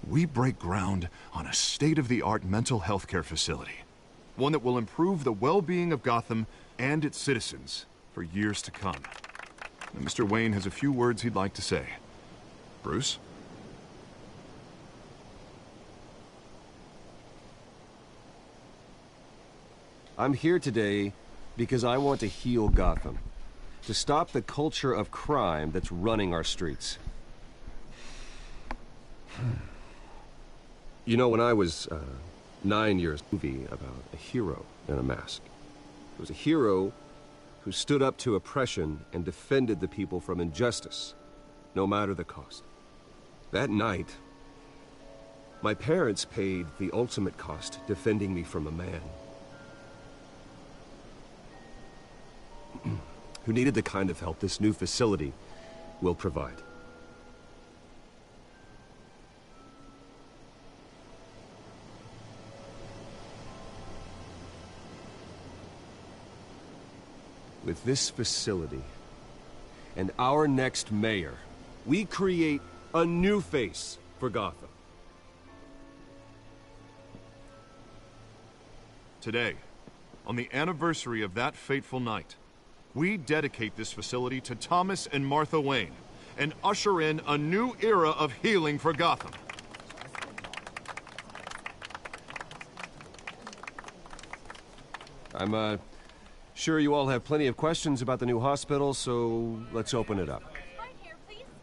we break ground on a state-of-the-art mental health care facility. One that will improve the well-being of Gotham and its citizens for years to come. And Mr. Wayne has a few words he'd like to say. Bruce? I'm here today because I want to heal Gotham. To stop the culture of crime that's running our streets. You know, when I was 9 years old, movie about a hero in a mask. It was a hero who stood up to oppression and defended the people from injustice, no matter the cost. That night, my parents paid the ultimate cost defending me from a man who needed the kind of help this new facility will provide. With this facility and our next mayor, we create a new face for Gotham. Today, on the anniversary of that fateful night, we dedicate this facility to Thomas and Martha Wayne and usher in a new era of healing for Gotham. I'm sure you all have plenty of questions about the new hospital, so let's open it up.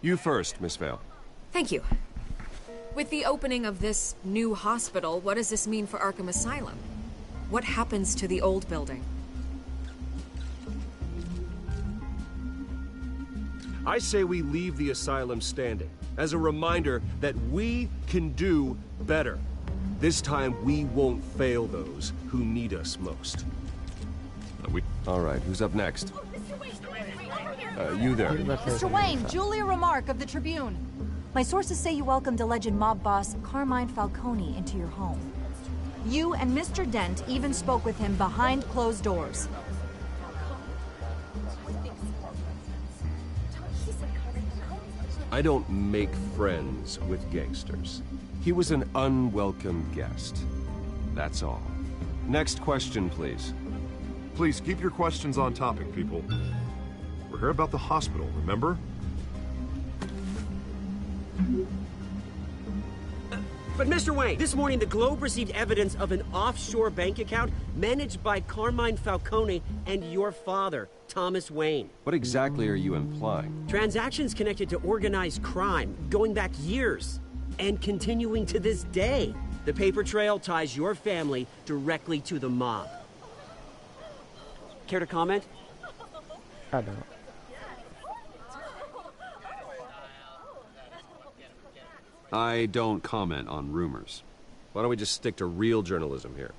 You first, Miss Vale. Thank you. With the opening of this new hospital, what does this mean for Arkham Asylum? What happens to the old building? I say we leave the asylum standing as a reminder that we can do better. This time we won't fail those who need us most. All right, who's up next? You there. Mr. Wayne, Julia Remark of the Tribune. My sources say you welcomed alleged mob boss Carmine Falcone into your home. You and Mr. Dent even spoke with him behind closed doors. I don't make friends with gangsters. He was an unwelcome guest. That's all. Next question, please. Please keep your questions on topic, people. We're here about the hospital, remember? But Mr. Wayne, this morning the Globe received evidence of an offshore bank account managed by Carmine Falcone and your father, Thomas Wayne. What exactly are you implying? Transactions connected to organized crime, going back years, and continuing to this day. The paper trail ties your family directly to the mob. Care to comment? I don't. I don't comment on rumors. Why don't we just stick to real journalism here?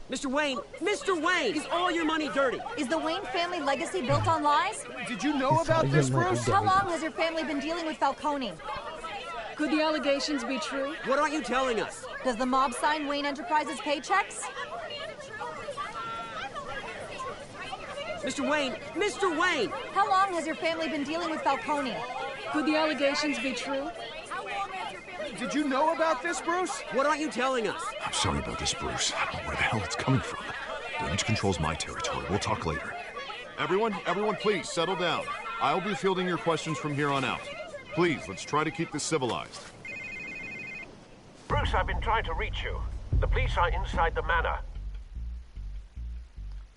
Mr. Wayne, is all your money dirty? Is the Wayne family legacy built on lies? Did you know about this, Bruce? How long has your family been dealing with Falcone? Could the allegations be true? What aren't you telling us? Does the mob sign Wayne Enterprises paychecks? Mr. Wayne! How long has your family been dealing with Falcone? Could the allegations be true? Did you know about this, Bruce? What aren't you telling us? I'm sorry about this, Bruce. I don't know where the hell it's coming from. Damage control's my territory. We'll talk later. Everyone, please, settle down. I'll be fielding your questions from here on out. Please, let's try to keep this civilized. Bruce, I've been trying to reach you. The police are inside the manor.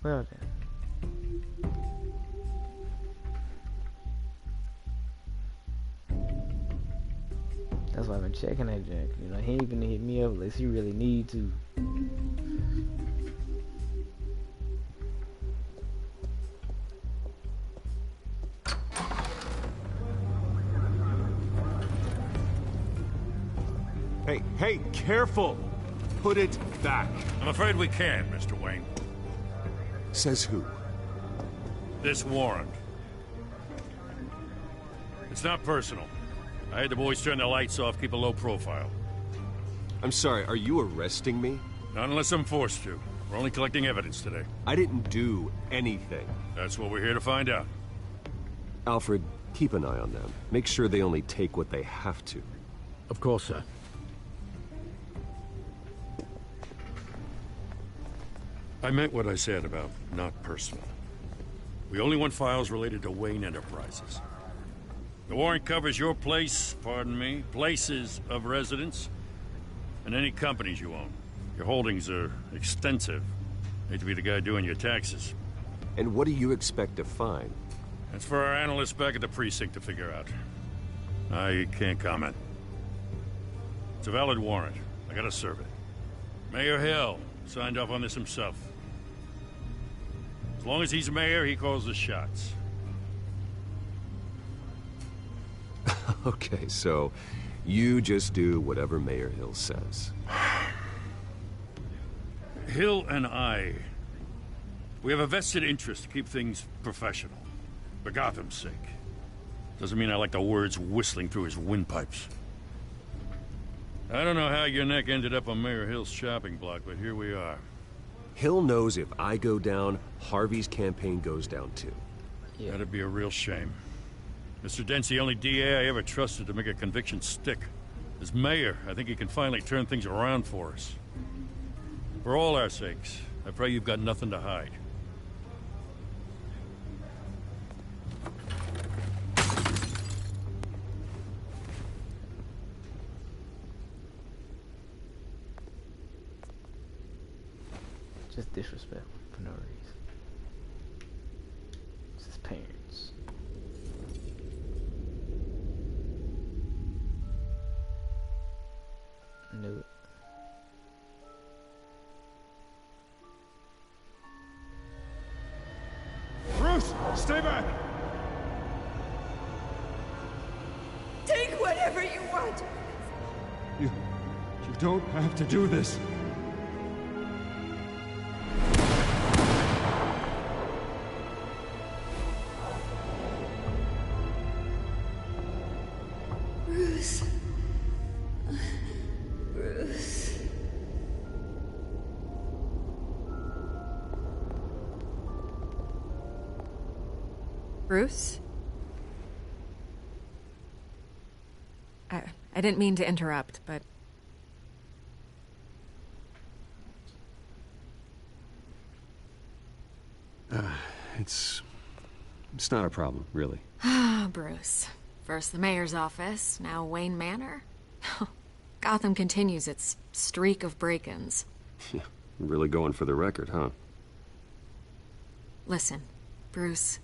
Well then. That's why I've been checking that junk. You know, he ain't even hit me up unless he really need to. Hey, careful! Put it back. I'm afraid we can't, Mr. Wayne. Says who? This warrant. It's not personal. I had the boys turn the lights off, keep a low profile. I'm sorry, are you arresting me? Not unless I'm forced to. We're only collecting evidence today. I didn't do anything. That's what we're here to find out. Alfred, keep an eye on them. Make sure they only take what they have to. Of course, sir. I meant what I said about not personal. We only want files related to Wayne Enterprises. The warrant covers your places of residence, and any companies you own. Your holdings are extensive. Hate to be the guy doing your taxes. And what do you expect to find? That's for our analysts back at the precinct to figure out. I can't comment. It's a valid warrant. I gotta serve it. Mayor Hill signed off on this himself. As long as he's mayor, he calls the shots. Okay, so you just do whatever Mayor Hill says. Hill and we have a vested interest to keep things professional. For Gotham's sake. Doesn't mean I like the words whistling through his windpipes. I don't know how your neck ended up on Mayor Hill's shopping block, but here we are. Hill knows if I go down, Harvey's campaign goes down too. Yeah. That'd be a real shame. Mr. Dent's the only DA I ever trusted to make a conviction stick. As mayor, I think he can finally turn things around for us. For all our sakes, I pray you've got nothing to hide. Just disrespectful for no reason. It's his parents. I knew it. Bruce, stay back! Take whatever you want. You don't have to do this. Bruce. Bruce. Bruce? I didn't mean to interrupt, but... It's not a problem, really. Ah, Bruce. First the mayor's office, now Wayne Manor. Gotham continues its streak of break-ins. Really going for the record, huh? Listen, Bruce.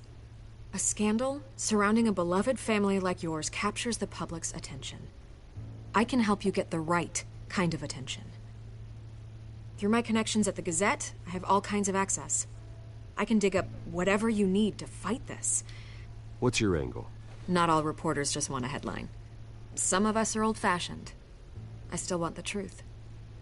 A scandal surrounding a beloved family like yours captures the public's attention. I can help you get the right kind of attention. Through my connections at the Gazette, I have all kinds of access. I can dig up whatever you need to fight this. What's your angle? Not all reporters just want a headline. Some of us are old-fashioned. I still want the truth.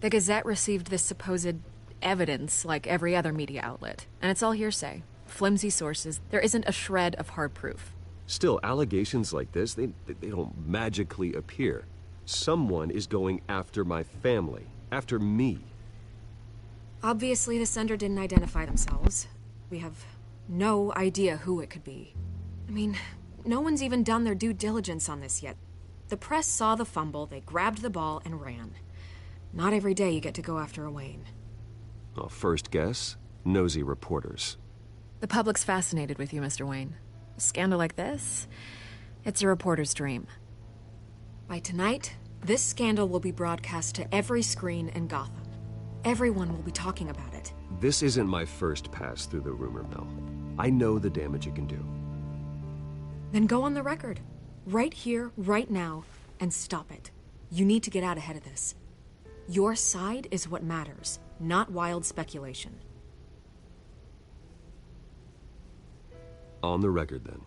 The Gazette received this supposed evidence like every other media outlet, and it's all hearsay. Flimsy sources. There isn't a shred of hard proof. Still, allegations like this, they don't magically appear. Someone is going after my family, after me. Obviously, the sender didn't identify themselves. We have no idea who it could be. I mean, no one's even done their due diligence on this yet. The press saw the fumble, they grabbed the ball and ran. Not every day you get to go after a Wayne. Well, first guess, nosy reporters. The public's fascinated with you, Mr. Wayne. A scandal like this, it's a reporter's dream. By tonight, this scandal will be broadcast to every screen in Gotham. Everyone will be talking about it. This isn't my first pass through the rumor mill. I know the damage it can do. Then go on the record. Right here, right now, and stop it. You need to get out ahead of this. Your side is what matters, not wild speculation. On the record, then.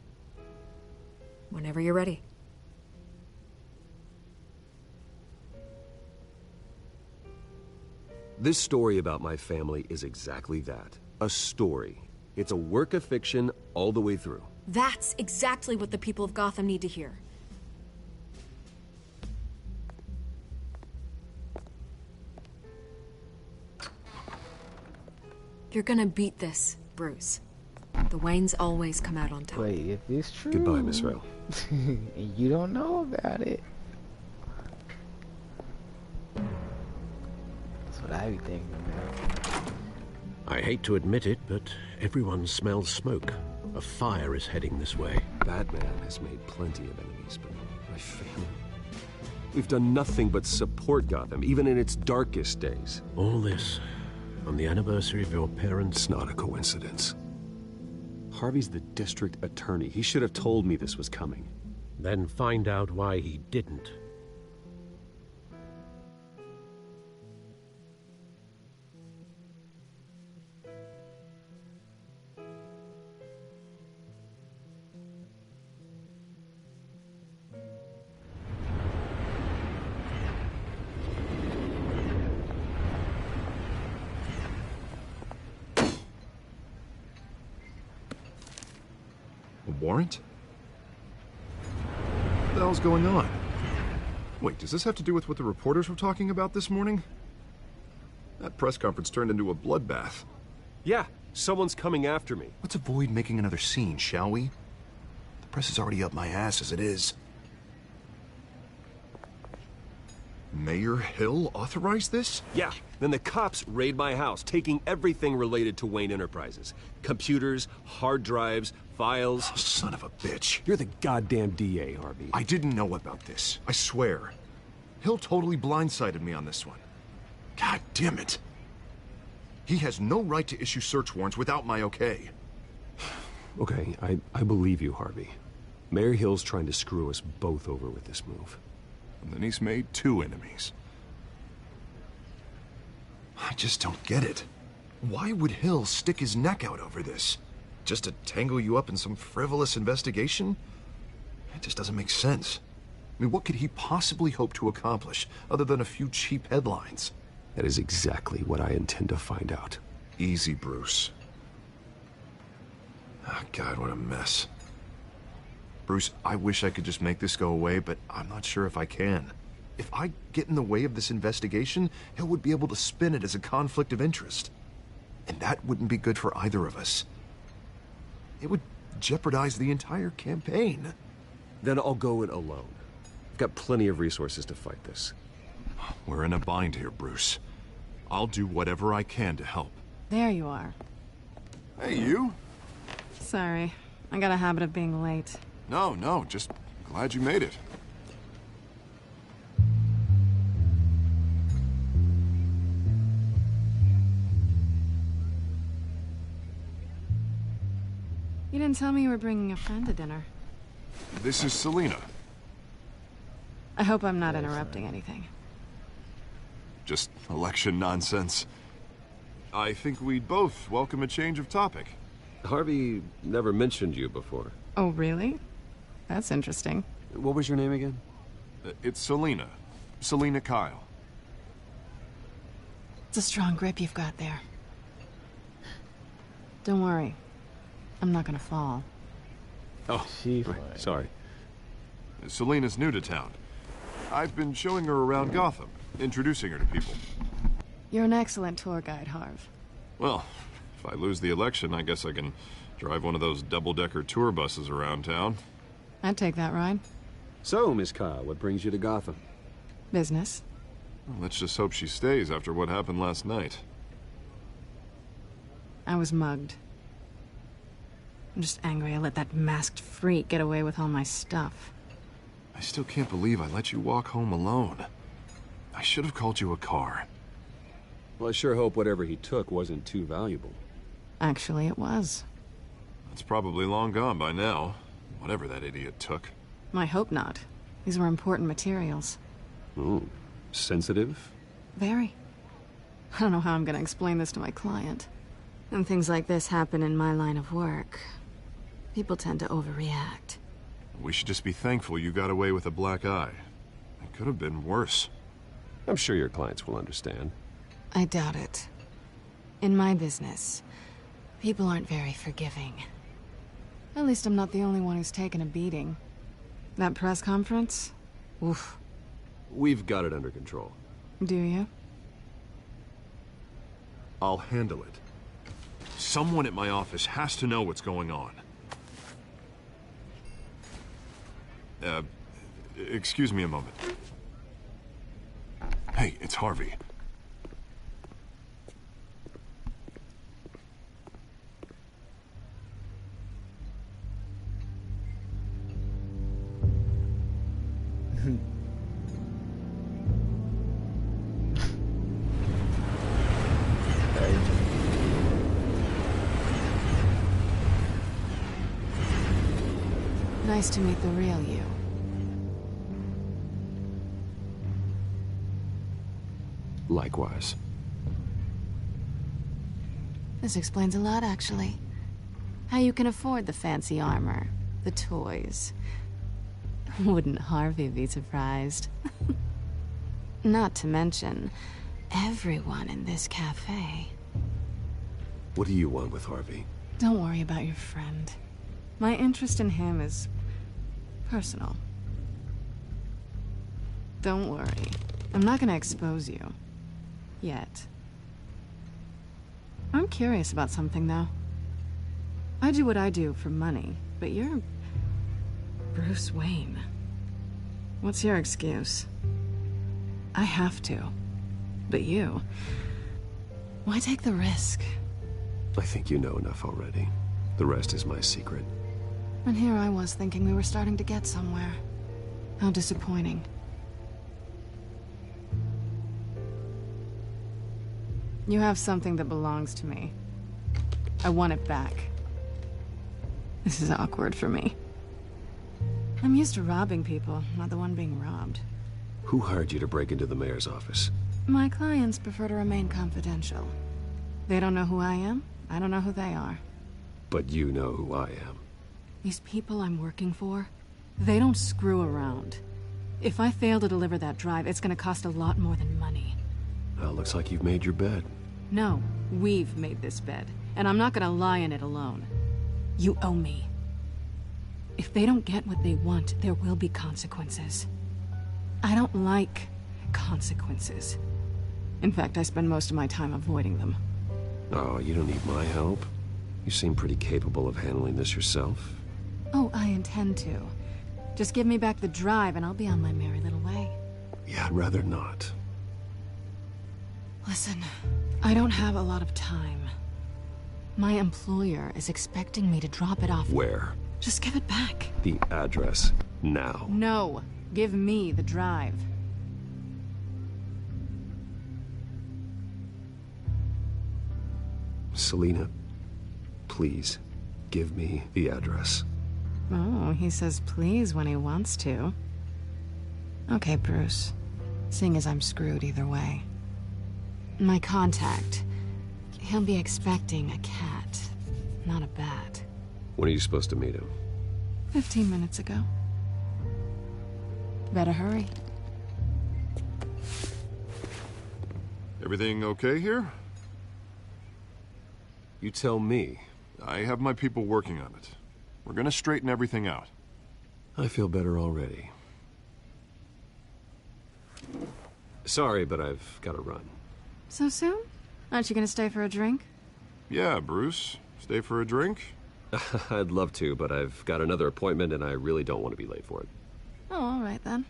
Whenever you're ready. This story about my family is exactly that. A story. It's a work of fiction all the way through. That's exactly what the people of Gotham need to hear. You're gonna beat this, Bruce. The Waynes always come out on top. Wait, if it's true... Goodbye, Miss Rail. You don't know about it. That's what I be thinking about. I hate to admit it, but everyone smells smoke. A fire is heading this way. Batman has made plenty of enemies, but my family... We've done nothing but support Gotham, even in its darkest days. All this on the anniversary of your parents'... It's not a coincidence. Harvey's the district attorney. He should have told me this was coming. Then find out why he didn't. Warrant? What the hell's going on? Wait, does this have to do with what the reporters were talking about this morning? That press conference turned into a bloodbath. Yeah, someone's coming after me. Let's avoid making another scene, shall we? The press is already up my ass as it is. Mayor Hill authorized this? Yeah, then the cops raid my house, taking everything related to Wayne Enterprises. Computers, hard drives, files. Oh, son of a bitch. You're the goddamn DA, Harvey. I didn't know about this. I swear. Hill totally blindsided me on this one. God damn it. He has no right to issue search warrants without my okay. Okay, I believe you, Harvey. Mayor Hill's trying to screw us both over with this move. And then he's made two enemies. I just don't get it. Why would Hill stick his neck out over this? Just to tangle you up in some frivolous investigation? It just doesn't make sense. I mean, what could he possibly hope to accomplish other than a few cheap headlines? That is exactly what I intend to find out. Easy, Bruce. Oh, God, what a mess. Bruce, I wish I could just make this go away, but I'm not sure if I can. If I get in the way of this investigation, Hill would be able to spin it as a conflict of interest. And that wouldn't be good for either of us. It would jeopardize the entire campaign. Then I'll go it alone. I've got plenty of resources to fight this. We're in a bind here, Bruce. I'll do whatever I can to help. There you are. Hey, you. Sorry. I got a habit of being late. No, just glad you made it. You didn't tell me you were bringing a friend to dinner. This is Selina. I hope I'm not interrupting anything. Just election nonsense. I think we'd both welcome a change of topic. Harvey never mentioned you before. Oh, really? That's interesting. What was your name again? It's Selina. Selina Kyle. It's a strong grip you've got there. Don't worry. I'm not gonna fall. Oh, sorry. Selina's new to town. I've been showing her around Gotham, introducing her to people. You're an excellent tour guide, Harv. Well, if I lose the election, I guess I can drive one of those double-decker tour buses around town. I'd take that ride. So, Miss Kyle, what brings you to Gotham? Business. Well, let's just hope she stays after what happened last night. I was mugged. I'm just angry I let that masked freak get away with all my stuff. I still can't believe I let you walk home alone. I should have called you a car. Well, I sure hope whatever he took wasn't too valuable. Actually, it was. It's probably long gone by now, whatever that idiot took. I hope not. These were important materials. Ooh, sensitive? Very. I don't know how I'm gonna explain this to my client. When things like this happen in my line of work, people tend to overreact. We should just be thankful you got away with a black eye. It could have been worse. I'm sure your clients will understand. I doubt it. In my business, people aren't very forgiving. At least I'm not the only one who's taken a beating. That press conference? Oof. We've got it under control. Do you? I'll handle it. Someone at my office has to know what's going on. Excuse me a moment. Hey, it's Harvey. Nice to meet the real you. Likewise. This explains a lot, actually. How you can afford the fancy armor, the toys. Wouldn't Harvey be surprised? Not to mention, everyone in this cafe. What do you want with Harvey? Don't worry about your friend. My interest in him is personal. Don't worry. I'm not gonna expose you. Yet. I'm curious about something, though. I do what I do for money, but you're Bruce Wayne. What's your excuse? I have to. But you... why take the risk? I think you know enough already. The rest is my secret. And here I was thinking we were starting to get somewhere. How disappointing. You have something that belongs to me. I want it back. This is awkward for me. I'm used to robbing people, not the one being robbed. Who hired you to break into the mayor's office? My clients prefer to remain confidential. They don't know who I am. I don't know who they are. But you know who I am. These people I'm working for, they don't screw around. If I fail to deliver that drive, it's gonna cost a lot more than money. Well, looks like you've made your bed. No, we've made this bed, and I'm not gonna lie in it alone. You owe me. If they don't get what they want, there will be consequences. I don't like consequences. In fact, I spend most of my time avoiding them. Oh, you don't need my help. You seem pretty capable of handling this yourself. Oh, I intend to. Just give me back the drive and I'll be on my merry little way. Yeah, I'd rather not. Listen, I don't have a lot of time. My employer is expecting me to drop it off. Where? Just give it back. The address, now. No, give me the drive. Selina, please, give me the address. Oh, he says please when he wants to. Okay, Bruce. Seeing as I'm screwed either way. My contact. He'll be expecting a cat, not a bat. When are you supposed to meet him? 15 minutes ago. Better hurry. Everything okay here? You tell me. I have my people working on it. We're gonna straighten everything out. I feel better already. Sorry, but I've got to run. So soon? Aren't you gonna stay for a drink? Yeah, Bruce. Stay for a drink? I'd love to, but I've got another appointment and I really don't want to be late for it. Oh, all right then.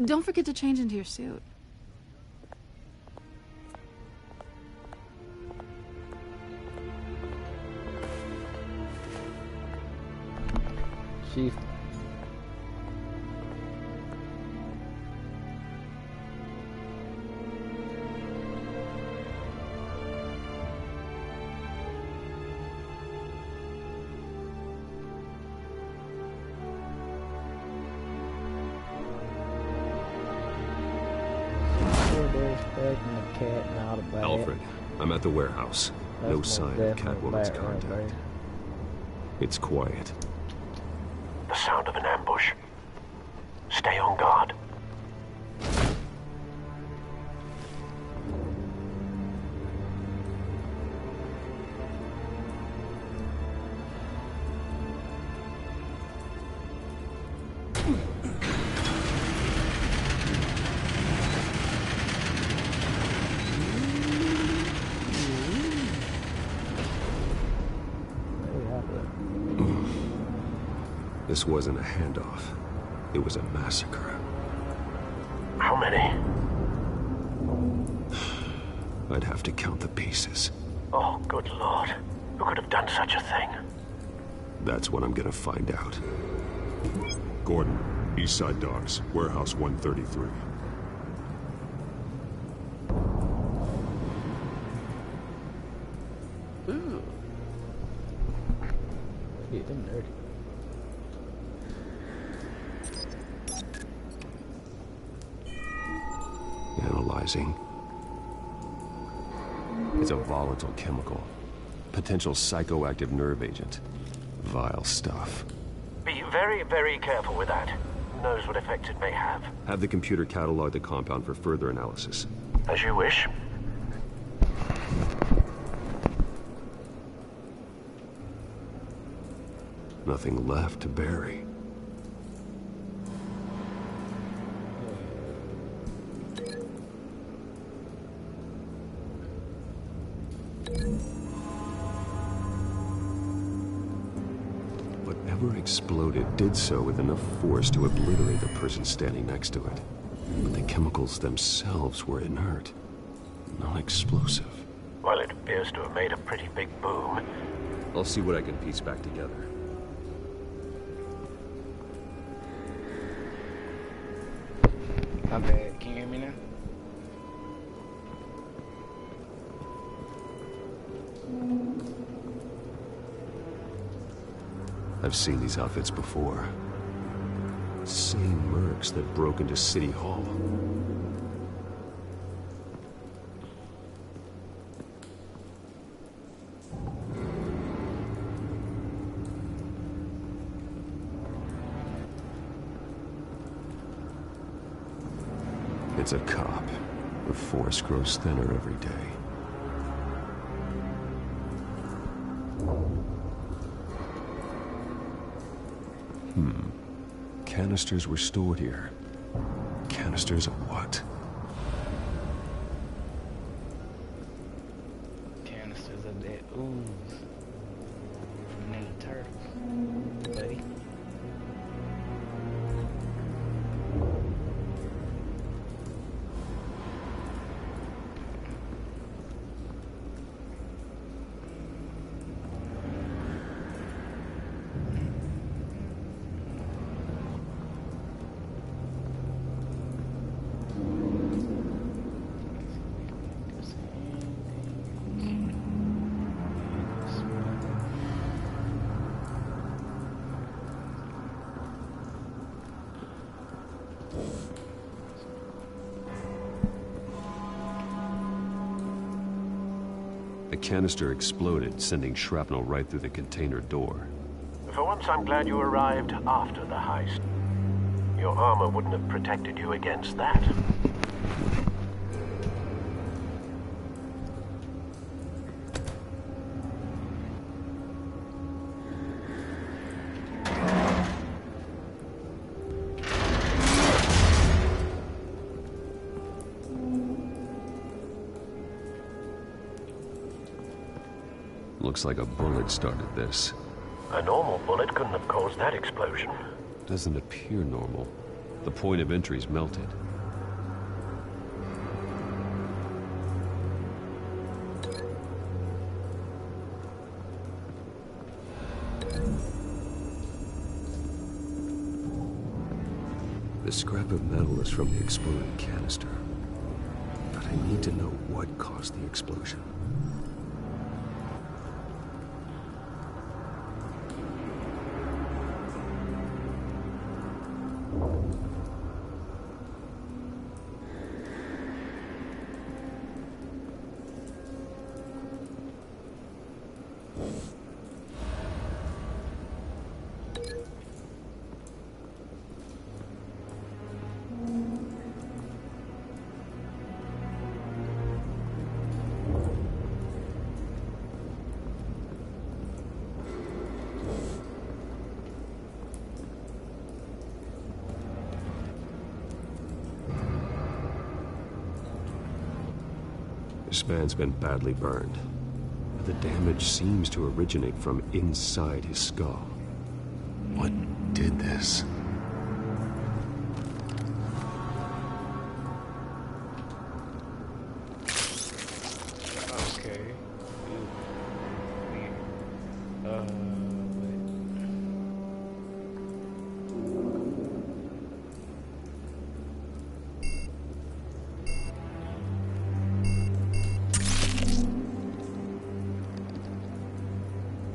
Don't forget to change into your suit. Chief. Alfred, I'm at the warehouse. No That's sign of Catwoman's contact. It's quiet. The sound of an ambush. Stay on guard. This wasn't a handoff. It was a massacre. How many? I'd have to count the pieces. Oh, good lord. Who could have done such a thing? That's what I'm gonna find out. Gordon, East Side Docks, Warehouse 133. Ooh. Yeah, them nerdy. Analyzing. It's a volatile chemical. Potential psychoactive nerve agent. Vile stuff. Be very, very careful with that. Who knows what effect it may have. Have the computer catalog the compound for further analysis. As you wish. Nothing left to bury. Whatever exploded did so with enough force to obliterate the person standing next to it. But the chemicals themselves were inert, non-explosive. Well, it appears to have made a pretty big boom. I'll see what I can piece back together. My bad. Can you hear me now? I've seen these outfits before. Same mercs that broke into City Hall. It's a cop. The force grows thinner every day. Canisters were stored here. Canisters of what? Canisters of that ooze from Ninja Turtles, buddy. canister exploded, sending shrapnel right through the container door. For once, I'm glad you arrived after the heist. Your armor wouldn't have protected you against that. Looks like a bullet started this. A normal bullet couldn't have caused that explosion. Doesn't appear normal. The point of entry's melted. The scrap of metal is from the exploded canister. But I need to know what caused the explosion. This man's been badly burned. But the damage seems to originate from inside his skull. What did this? Okay.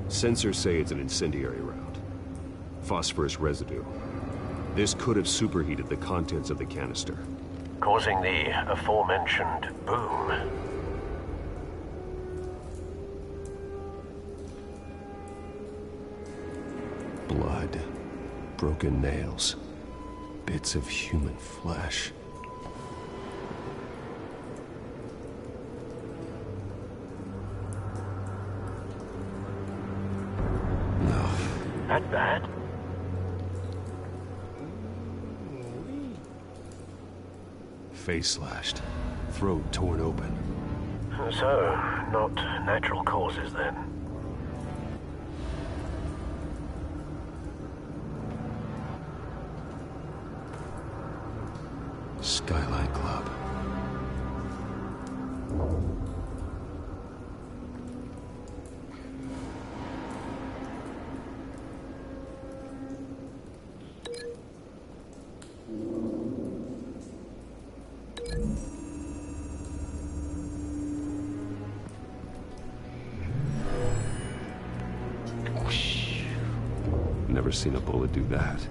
Sensors say it's an incendiary round. Phosphorus residue. This could have superheated the contents of the canister, causing the aforementioned boom. Blood, broken nails, bits of human flesh. No. That bad? Face slashed, throat torn open. So, not natural causes then. Skyline Club. Never seen a bullet do that.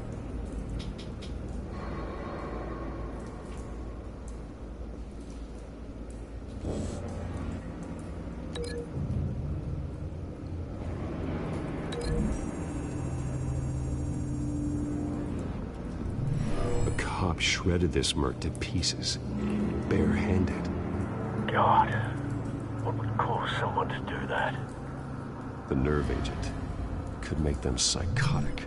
A cop shredded this merc to pieces, barehanded. God, what would cause someone to do that? The nerve agent could make them psychotic.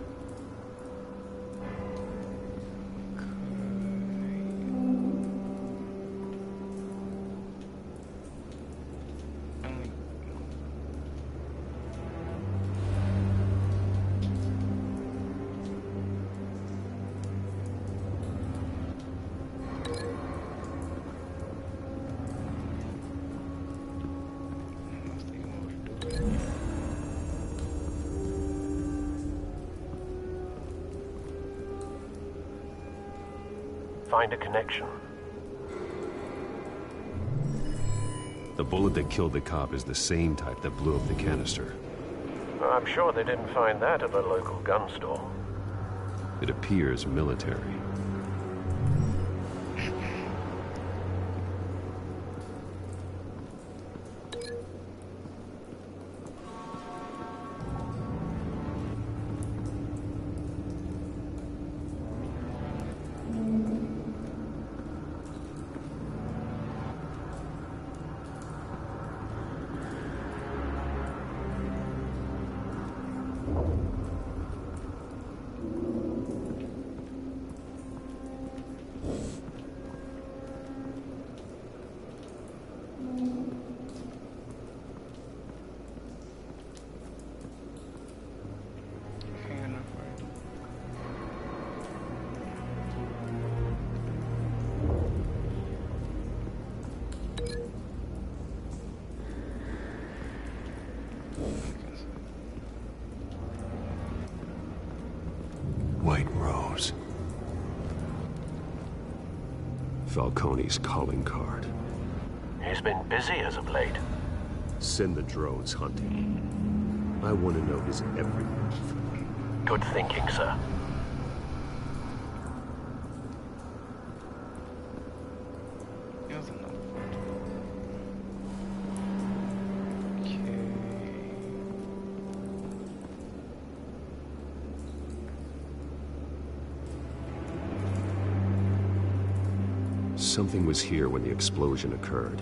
Find a connection. The bullet that killed the cop is the same type that blew up the canister. I'm sure they didn't find that at the local gun store. It appears military. White Rose. Falcone's calling card. He's been busy as of late. Send the drones hunting. I want to know his every move. Good thinking, sir. Something was here when the explosion occurred.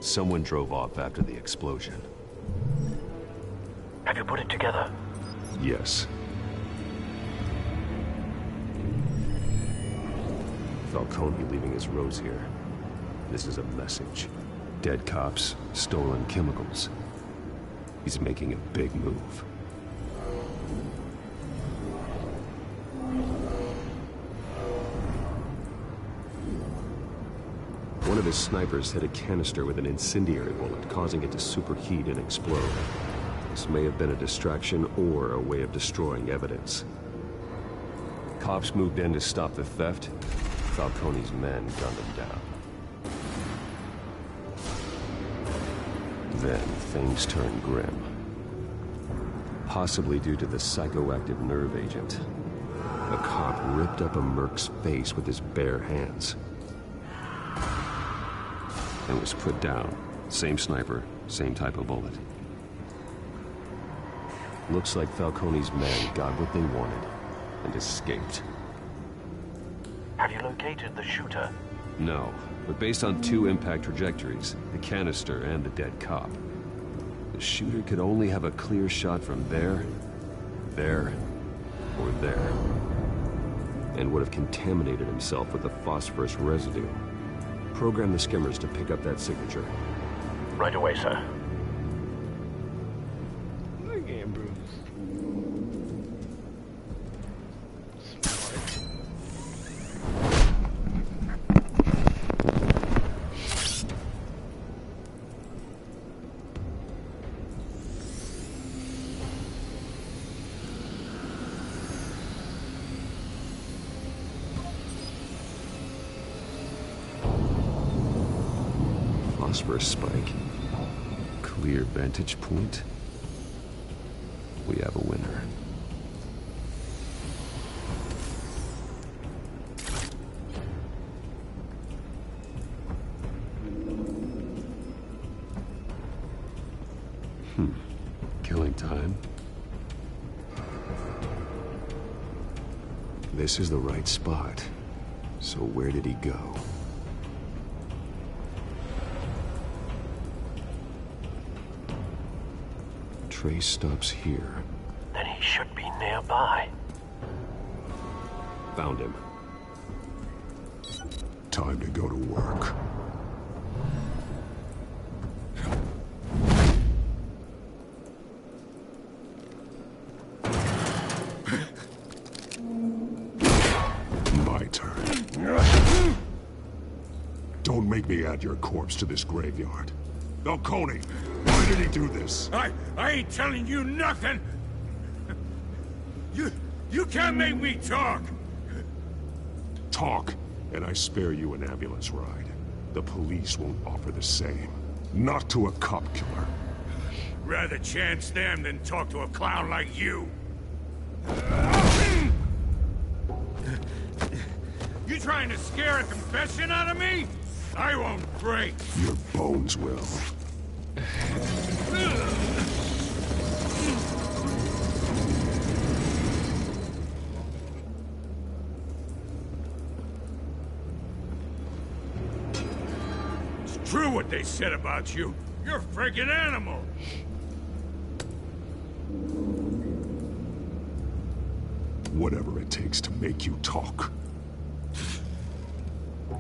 Someone drove off after the explosion. Have you put it together? Yes. Falcone leaving his rose here. This is a message. Dead cops, stolen chemicals. He's making a big move. One of his snipers hit a canister with an incendiary bullet, causing it to superheat and explode. This may have been a distraction or a way of destroying evidence. Cops moved in to stop the theft. Falcone's men gunned him down. Then things turned grim. Possibly due to the psychoactive nerve agent. A cop ripped up a merc's face with his bare hands. And was put down. Same sniper, same type of bullet. Looks like Falcone's men got what they wanted and escaped. Have you located the shooter? No, but based on two impact trajectories, the canister and the dead cop, the shooter could only have a clear shot from there, or there, and would have contaminated himself with the phosphorus residue. Program the skimmers to pick up that signature. Right away, sir. Again, Bruce. Phosphorus spike. Clear vantage point. We have a winner. Killing time. This is the right spot. So where did he go? Trace stops here. Then he should be nearby. Found him. Time to go to work. My turn. Don't make me add your corpse to this graveyard. Falcone, why did he do this? I ain't telling you nothing! You can't make me talk! Talk, and I spare you an ambulance ride. The police won't offer the same. Not to a cop killer. Rather chance them than talk to a clown like you. You trying to scare a confession out of me? I won't break. Your bones will. It's true what they said about you. You're a freaking animal. Whatever it takes to make you talk.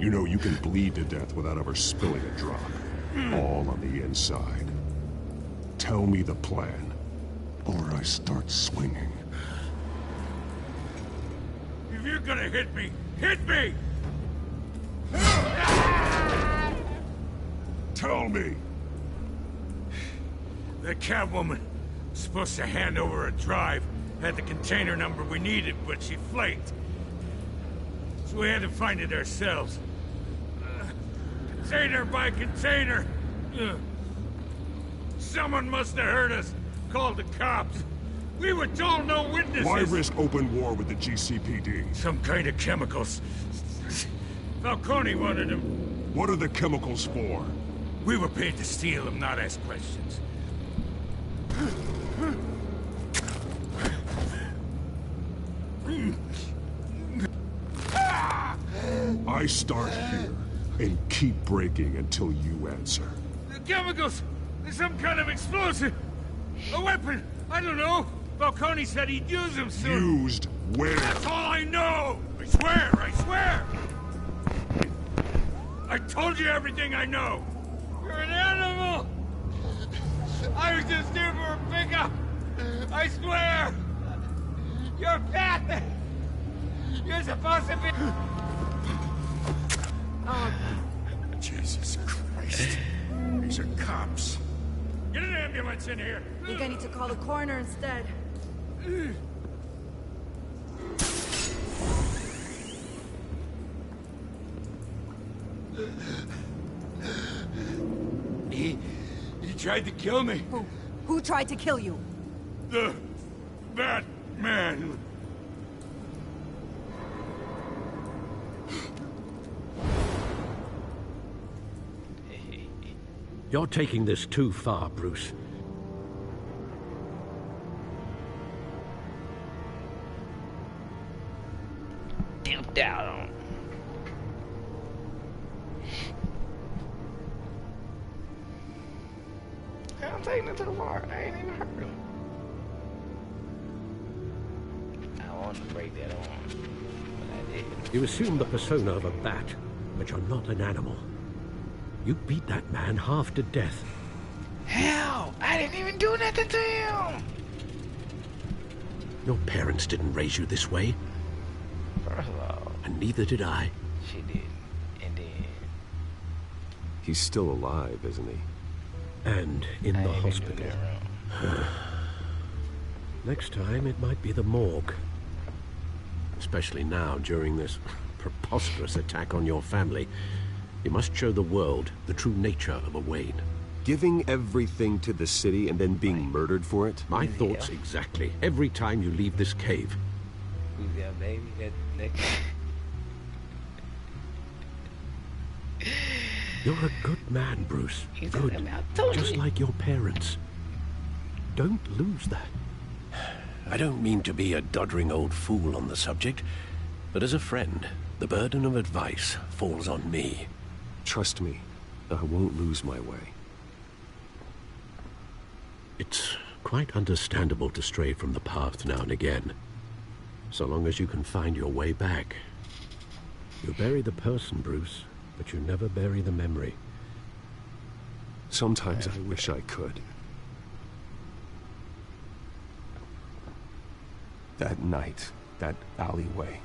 You know you can bleed to death without ever spilling a drop. All on the inside. Tell me the plan, or I start swinging. If you're gonna hit me, hit me! Tell me! The Catwoman was supposed to hand over a drive, had the container number we needed, but she flaked. So we had to find it ourselves. Container by container. Someone must have heard us, called the cops. We were told no witnesses. Why risk open war with the GCPD? Some kind of chemicals. Falcone wanted them. What are the chemicals for? We were paid to steal them, not ask questions. I start here and keep breaking until you answer. The chemicals! There's some kind of explosive! A weapon! I don't know! Falcone said he'd use them soon! Used where? That's all I know! I swear! I swear! I told you everything I know! You're an animal! I was just here for a pickup! I swear! You're a pet! You're supposed to be... Oh. Jesus Christ. These are cops. Get an ambulance in here! I think I need to call the coroner instead. He tried to kill me. Who tried to kill you? The Batman. You're taking this too far, Bruce. Down. I'm taking it too far. I ain't even hurt him. I wanted to break that arm, but I did. You assume the persona of a bat, but you're not an animal. You beat that man half to death. Hell, I didn't even do nothing to him. Your parents didn't raise you this way. First of all, and neither did I. She did, and then he's still alive, isn't he? And in the hospital. Next time, it might be the morgue. Especially now, during this preposterous attack on your family. You must show the world the true nature of a Wayne. Giving everything to the city and then being murdered for it? My thoughts exactly. Every time you leave this cave. Yeah, baby. You're a good man, Bruce. Good. Just like your parents. Don't lose that. I don't mean to be a doddering old fool on the subject, but as a friend, the burden of advice falls on me. Trust me, I won't lose my way. It's quite understandable to stray from the path now and again, so long as you can find your way back. You bury the person, Bruce, but you never bury the memory. Sometimes I wish I could. That night, that alleyway,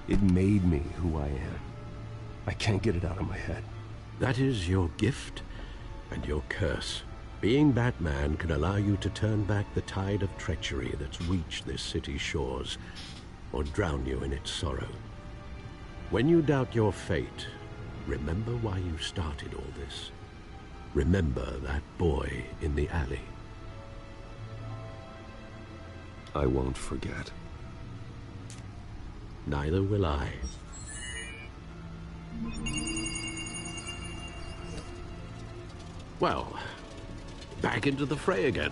it made me who I am. I can't get it out of my head. That is your gift and your curse. Being Batman can allow you to turn back the tide of treachery that's reached this city's shores, or drown you in its sorrow. When you doubt your fate, remember why you started all this. Remember that boy in the alley. I won't forget. Neither will I. Well, back into the fray again.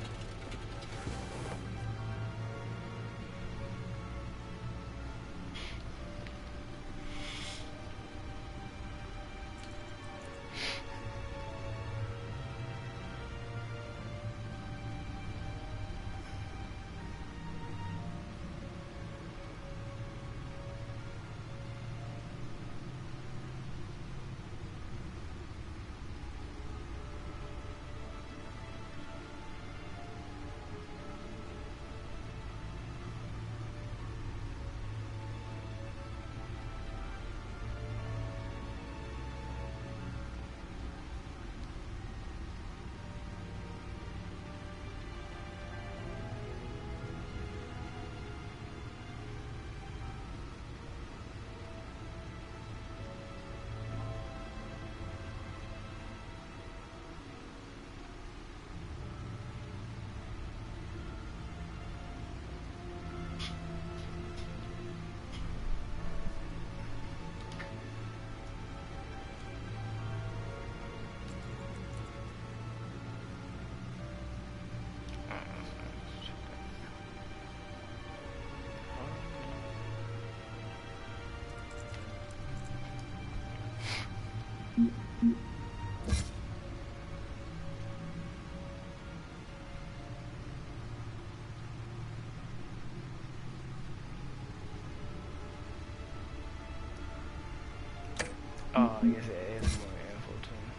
I guess it adds more info to him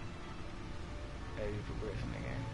as you progress in the game.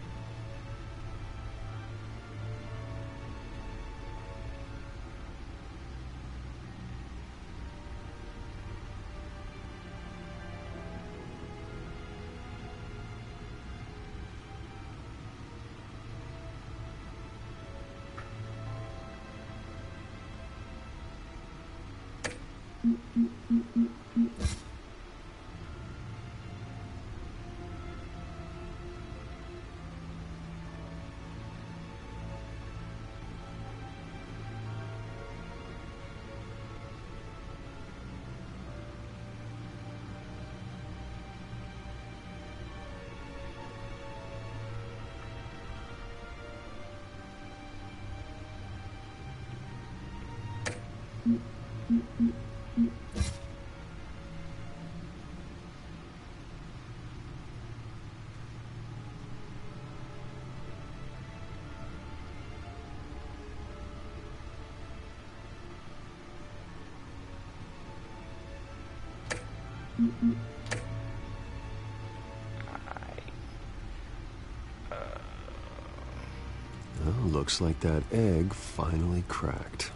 Well, looks like that egg finally cracked.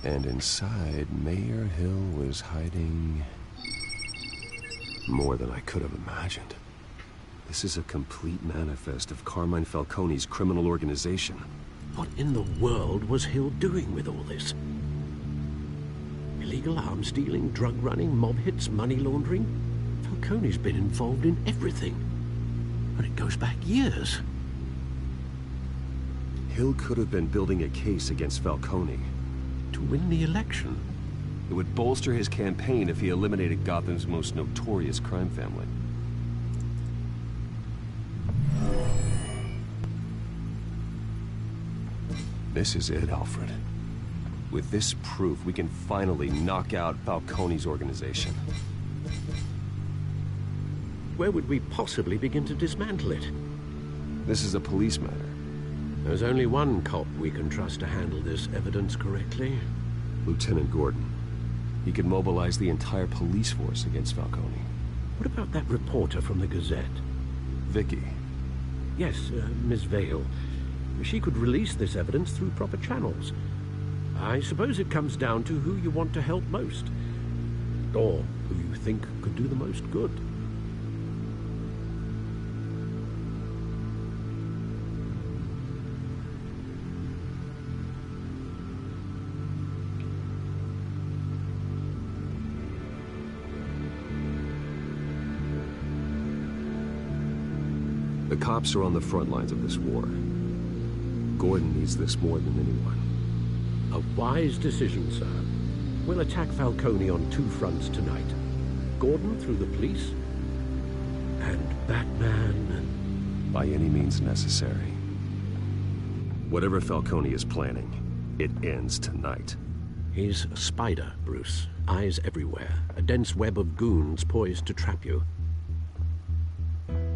And inside, Mayor Hill was hiding more than I could have imagined. This is a complete manifest of Carmine Falcone's criminal organization. What in the world was Hill doing with all this? Illegal arms dealing, drug running, mob hits, money laundering? Falcone's been involved in everything. And it goes back years. Hill could have been building a case against Falcone. To win the election? It would bolster his campaign if he eliminated Gotham's most notorious crime family. This is it, Alfred. With this proof, we can finally knock out Falcone's organization. Where would we possibly begin to dismantle it? This is a police matter. There's only one cop we can trust to handle this evidence correctly. Lieutenant Gordon. He could mobilize the entire police force against Falcone. What about that reporter from the Gazette? Vicky. Yes, Miss Vale. She could release this evidence through proper channels. I suppose it comes down to who you want to help most. Or who you think could do the most good. The cops are on the front lines of this war. Gordon needs this more than anyone. A wise decision, sir. We'll attack Falcone on two fronts tonight. Gordon through the police, and Batman... by any means necessary. Whatever Falcone is planning, it ends tonight. He's a spider, Bruce. Eyes everywhere. A dense web of goons poised to trap you.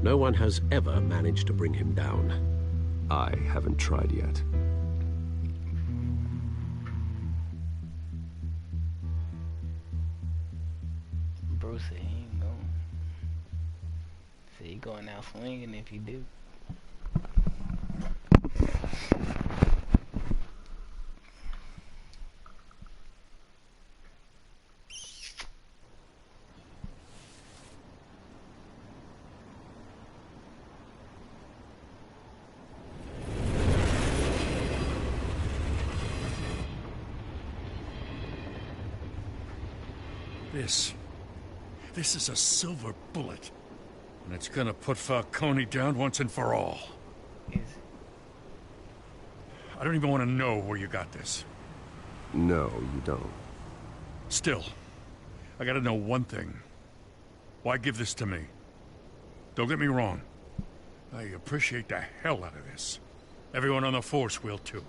No one has ever managed to bring him down. I haven't tried yet. Bruce said he ain't going. Said he going out swinging if he do. This is a silver bullet. And it's gonna put Falcone down once and for all. I don't even want to know where you got this. No, you don't. Still, I gotta know one thing. Why give this to me? Don't get me wrong. I appreciate the hell out of this. Everyone on the force will too.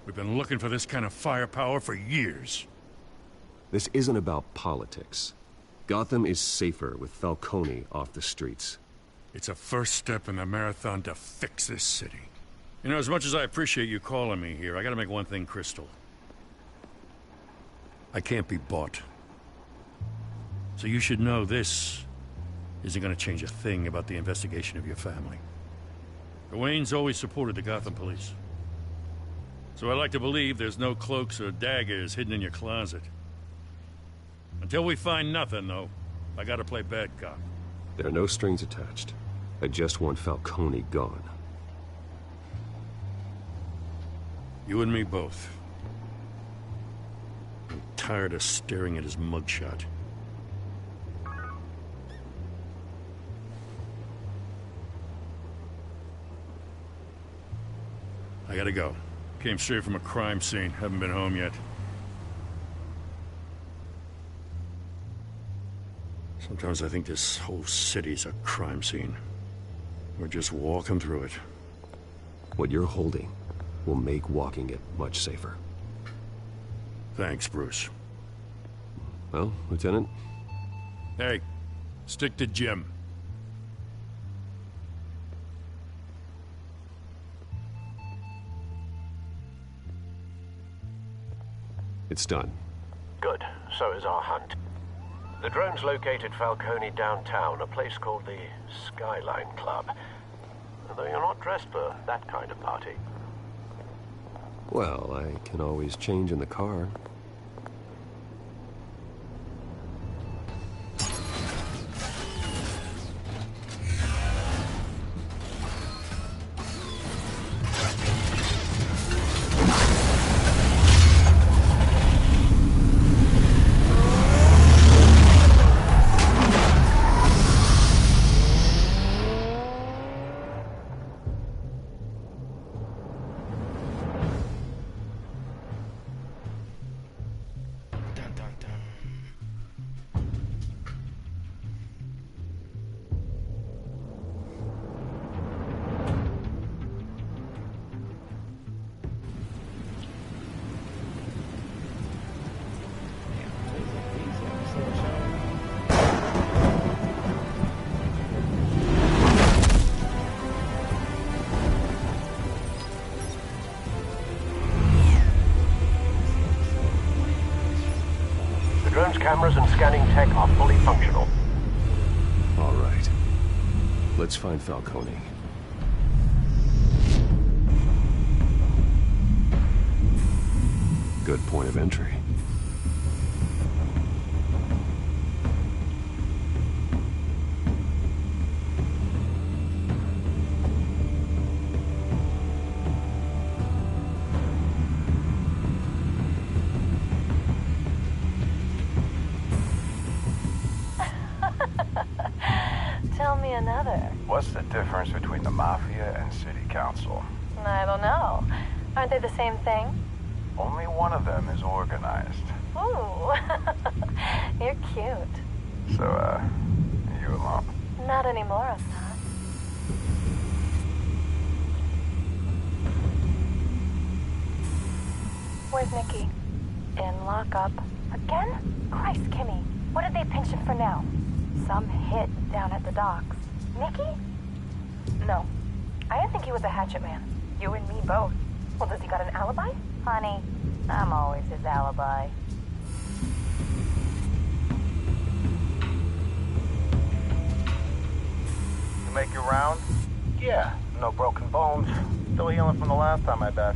We've been looking for this kind of firepower for years. This isn't about politics. Gotham is safer with Falcone off the streets. It's a first step in the marathon to fix this city. You know, as much as I appreciate you calling me here, I gotta make one thing crystal. I can't be bought. So you should know this isn't going to change a thing about the investigation of your family. The Waynes always supported the Gotham police. So I like to believe there's no cloaks or daggers hidden in your closet. Until we find nothing, though, I gotta play bad cop. There are no strings attached. I just want Falcone gone. You and me both. I'm tired of staring at his mugshot. I gotta go. Came straight from a crime scene. Haven't been home yet. Sometimes I think this whole city's a crime scene. We're just walking through it. What you're holding will make walking it much safer. Thanks, Bruce. Well, Lieutenant? Hey, stick to Jim. It's done. Good. So is our hunt. The drone's located Falcone downtown, a place called the Skyline Club. Although you're not dressed for that kind of party. Well, I can always change in the car. Cameras and scanning tech are fully functional. All right. Let's find Falcone. Good point of entry. Tell me another. What's the difference between the Mafia and City Council? I don't know. Aren't they the same thing? Only one of them is organized. Ooh. You're cute. So, are you alone? Not anymore, I'm not. Where's Nikki? In lockup. Again? Christ, Kimmy. What did they pinch him for now? Some hit down at the docks. Nikki? No. I didn't think he was a hatchet man. You and me both. Well, does he got an alibi? Honey, I'm always his alibi. You make your round? Yeah, no broken bones. Still healing from the last time, I bet.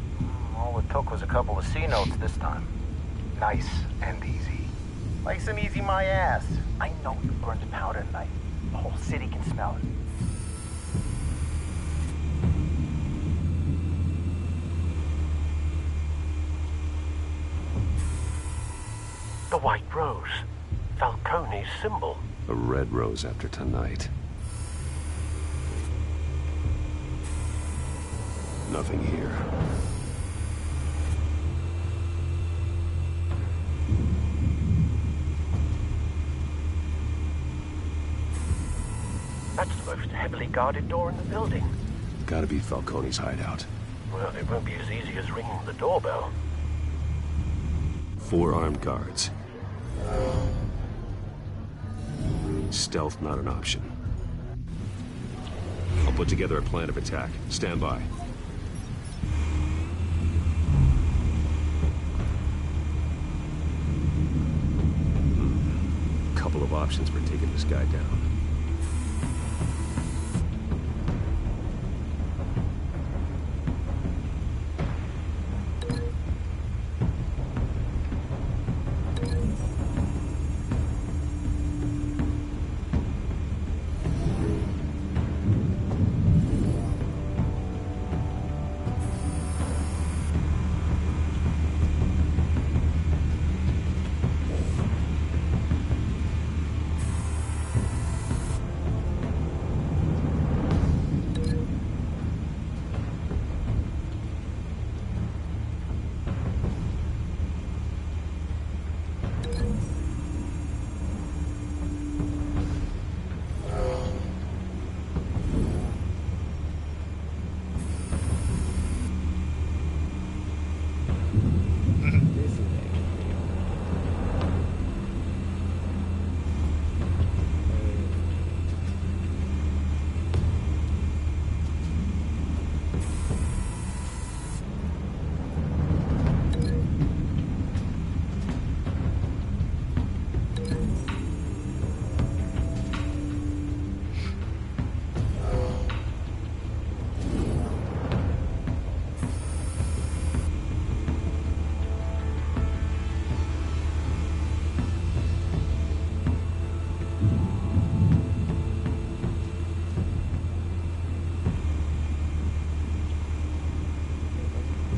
All it took was a couple of C notes this time. Nice and easy. Nice and easy my ass. I know you burned a powder knife. The whole city can smell it. The White Rose. Falcone's symbol. A red rose after tonight. Nothing here. That's the most heavily guarded door in the building. Gotta be Falcone's hideout. Well, it won't be as easy as ringing the doorbell. 4 armed guards. Stealth not an option. I'll put together a plan of attack. Stand by. Couple couple of options for taking this guy down.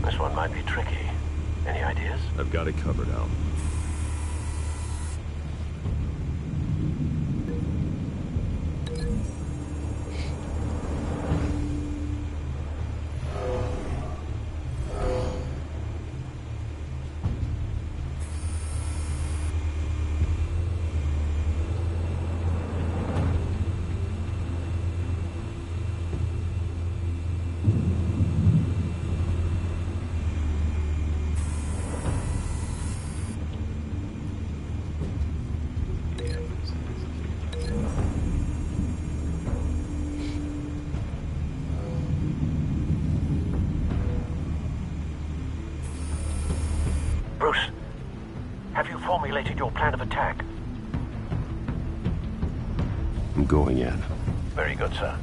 This one might be tricky. Any ideas? I've got it covered, Al. Bruce, have you formulated your plan of attack? I'm going in. Very good, sir.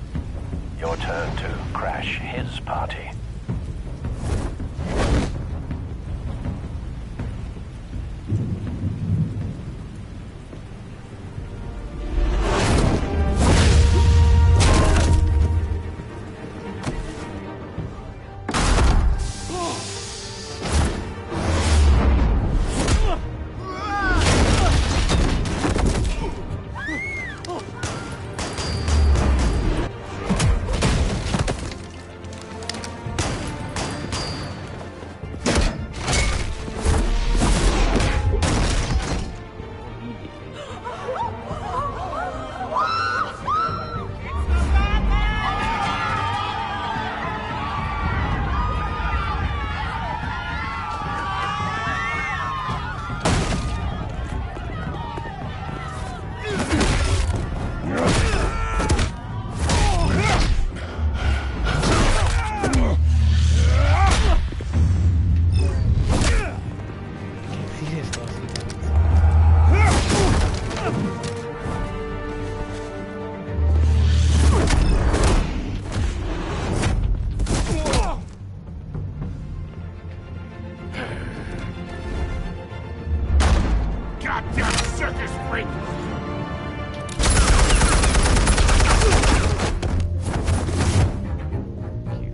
Your turn to crash his party.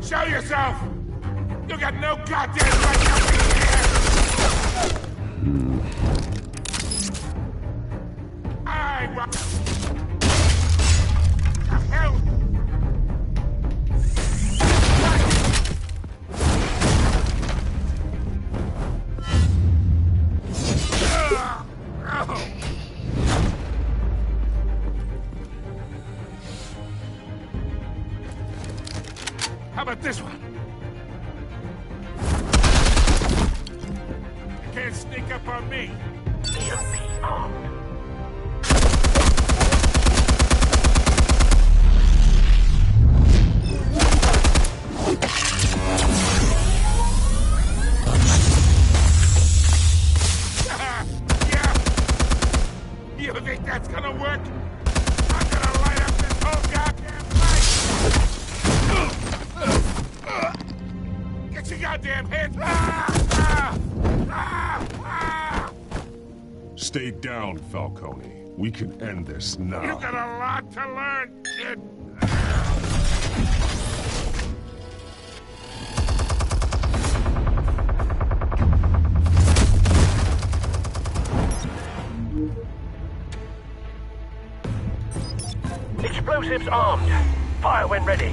Show yourself! You got no goddamn right to be here! I want... The hell? How about this one? You can't sneak up on me. EMP armed. You think that's gonna work? I'm gonna light up this whole goddamn place! Get your goddamn hands! Stay down, Falcone. We can end this now. You got a lot to learn, kid. Explosives armed. Fire when ready.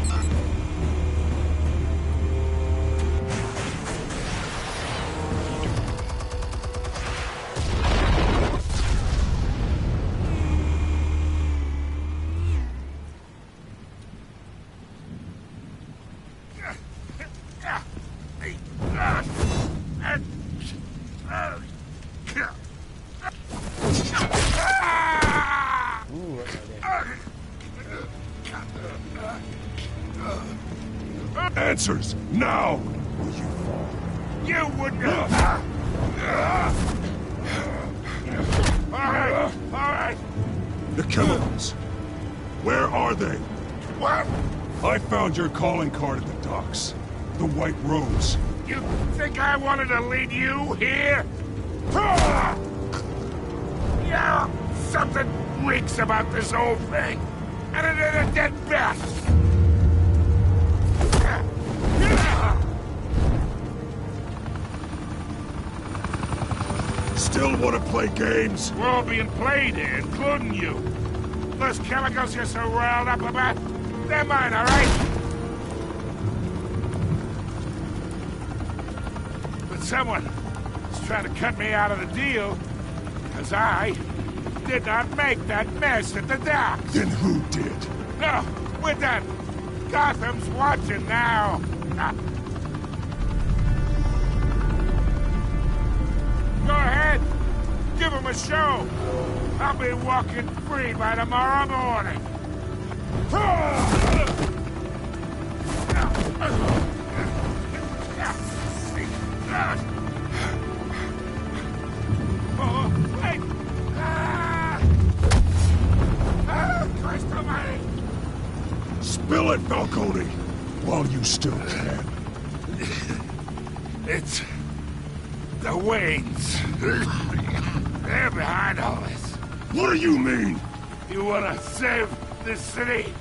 Answers, now! You wouldn't All right. The chemicals. Where are they? What? I found your calling card at the docks. The White Rose. You think I wanted to lead you here? Yeah, something reeks about this whole thing. And it ain't a dead bat. Still want to play games? We're all being played here, including you. Those chemicals you're so riled up about, they're mine, all right? But someone is trying to cut me out of the deal, because I did not make that mess at the docks. Then who did? No, we're done. Gotham's watching now. Go ahead. Give him a show. I'll be walking free by tomorrow morning. Oh, wait! Christ almighty! Spill it, Falcone, while you still can. It's the Waynes. They're behind all this. What do you mean? You wanna save this city?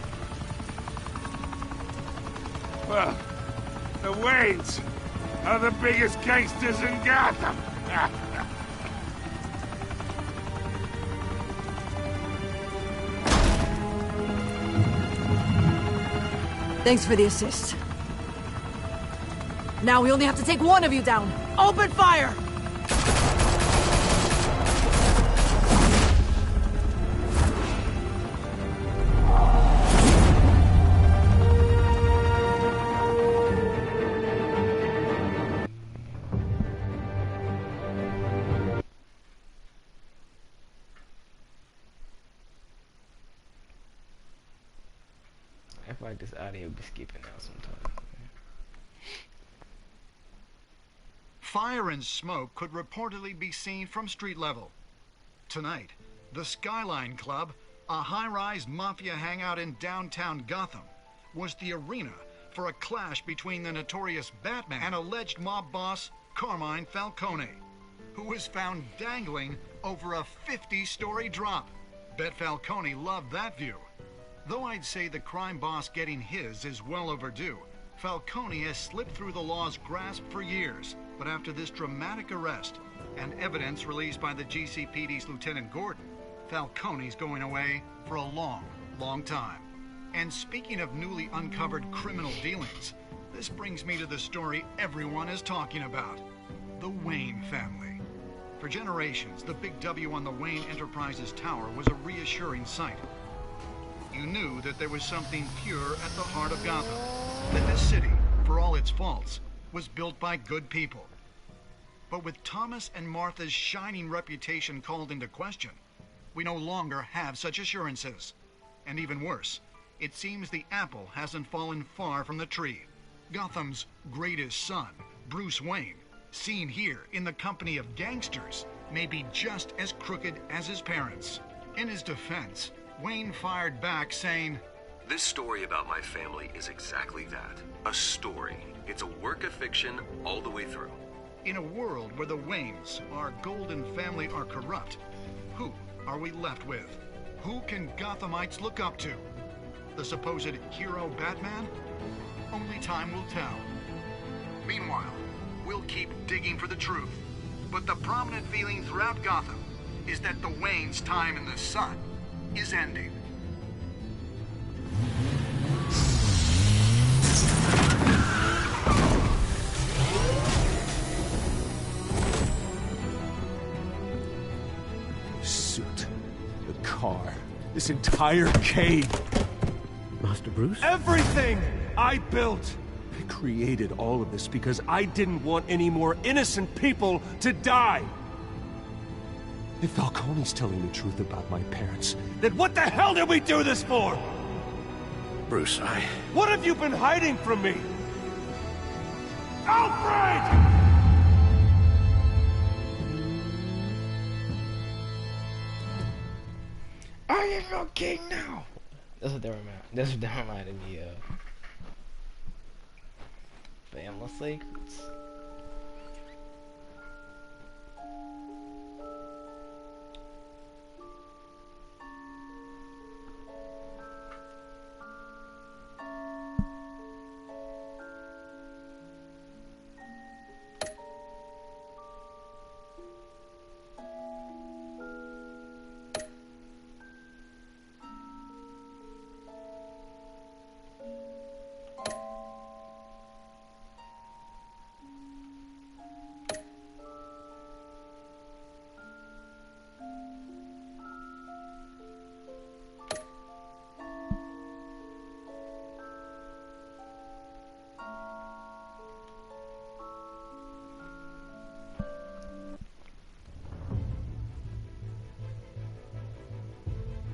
Well, the Waynes are the biggest gangsters in Gotham. Thanks for the assist. Now we only have to take one of you down. Open fire! I feel like this audio be skipping out sometimes. Fire and smoke could reportedly be seen from street level. Tonight, the Skyline Club, a high-rise mafia hangout in downtown Gotham, was the arena for a clash between the notorious Batman and alleged mob boss Carmine Falcone, who was found dangling over a 50-story drop. Bet Falcone loved that view. Though I'd say the crime boss getting his is well overdue, Falcone has slipped through the law's grasp for years. But after this dramatic arrest and evidence released by the GCPD's Lieutenant Gordon, Falcone's going away for a long, long time. And speaking of newly uncovered criminal dealings, this brings me to the story everyone is talking about: the Wayne family. For generations, the big W on the Wayne Enterprises tower was a reassuring sight. You knew that there was something pure at the heart of Gotham, that this city, for all its faults, was built by good people. But with Thomas and Martha's shining reputation called into question, we no longer have such assurances. And even worse, it seems the apple hasn't fallen far from the tree. Gotham's greatest son, Bruce Wayne, seen here in the company of gangsters, may be just as crooked as his parents. In his defense, Wayne fired back saying, "This story about my family is exactly that. A story. It's a work of fiction all the way through." in a world where the Waynes, our golden family, are corrupt, who are we left with? Who can Gothamites look up to? The supposed hero Batman? Only time will tell. Meanwhile, we'll keep digging for the truth. But the prominent feeling throughout Gotham is that the Waynes' time in the sun is ending. The suit, the car, this entire cave. Master Bruce? Everything I built! I created all of this because I didn't want any more innocent people to die! If Falcone's telling the truth about my parents, then what the hell did we do this for? Bruce, What have you been hiding from me? Alfred! I am your king now! That's what that reminded me of. Family secrets.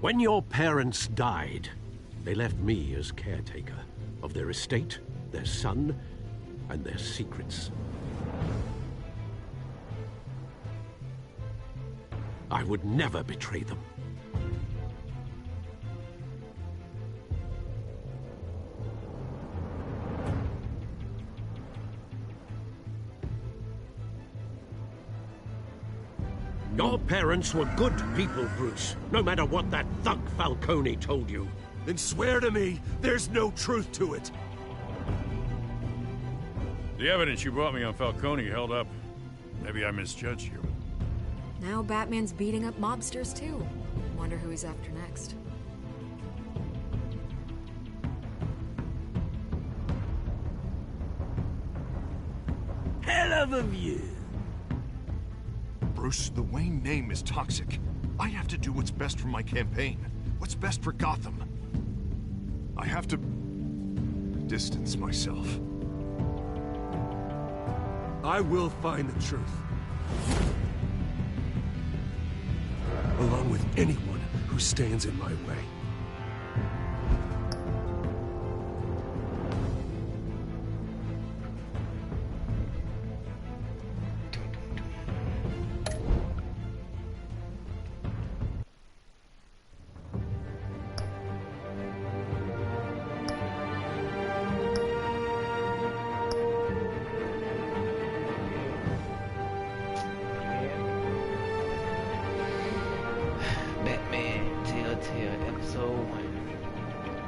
When your parents died, they left me as caretaker of their estate, their son, and their secrets. I would never betray them. Your parents were good people, Bruce, no matter what that thug Falcone told you. Then swear to me there's no truth to it. The evidence you brought me on Falcone held up. Maybe I misjudged you. Now Batman's beating up mobsters, too. Wonder who he's after next. Hell of a view. Bruce, the Wayne name is toxic. I have to do what's best for my campaign. What's best for Gotham. I have to distance myself. I will find the truth. Along with anyone who stands in my way. Batman Telltale episode 1.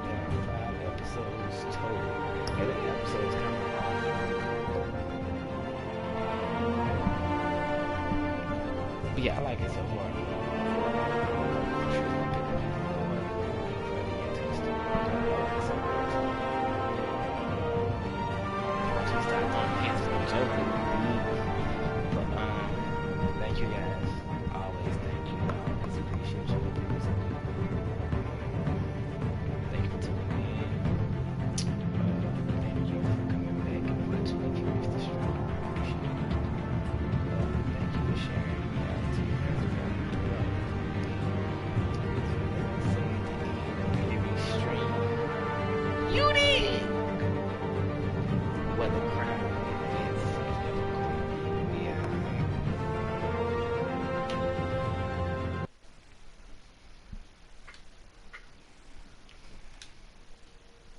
There are 5 episodes total. Yeah, the episodes kind of long. But yeah, I like it so far. Thank you guys.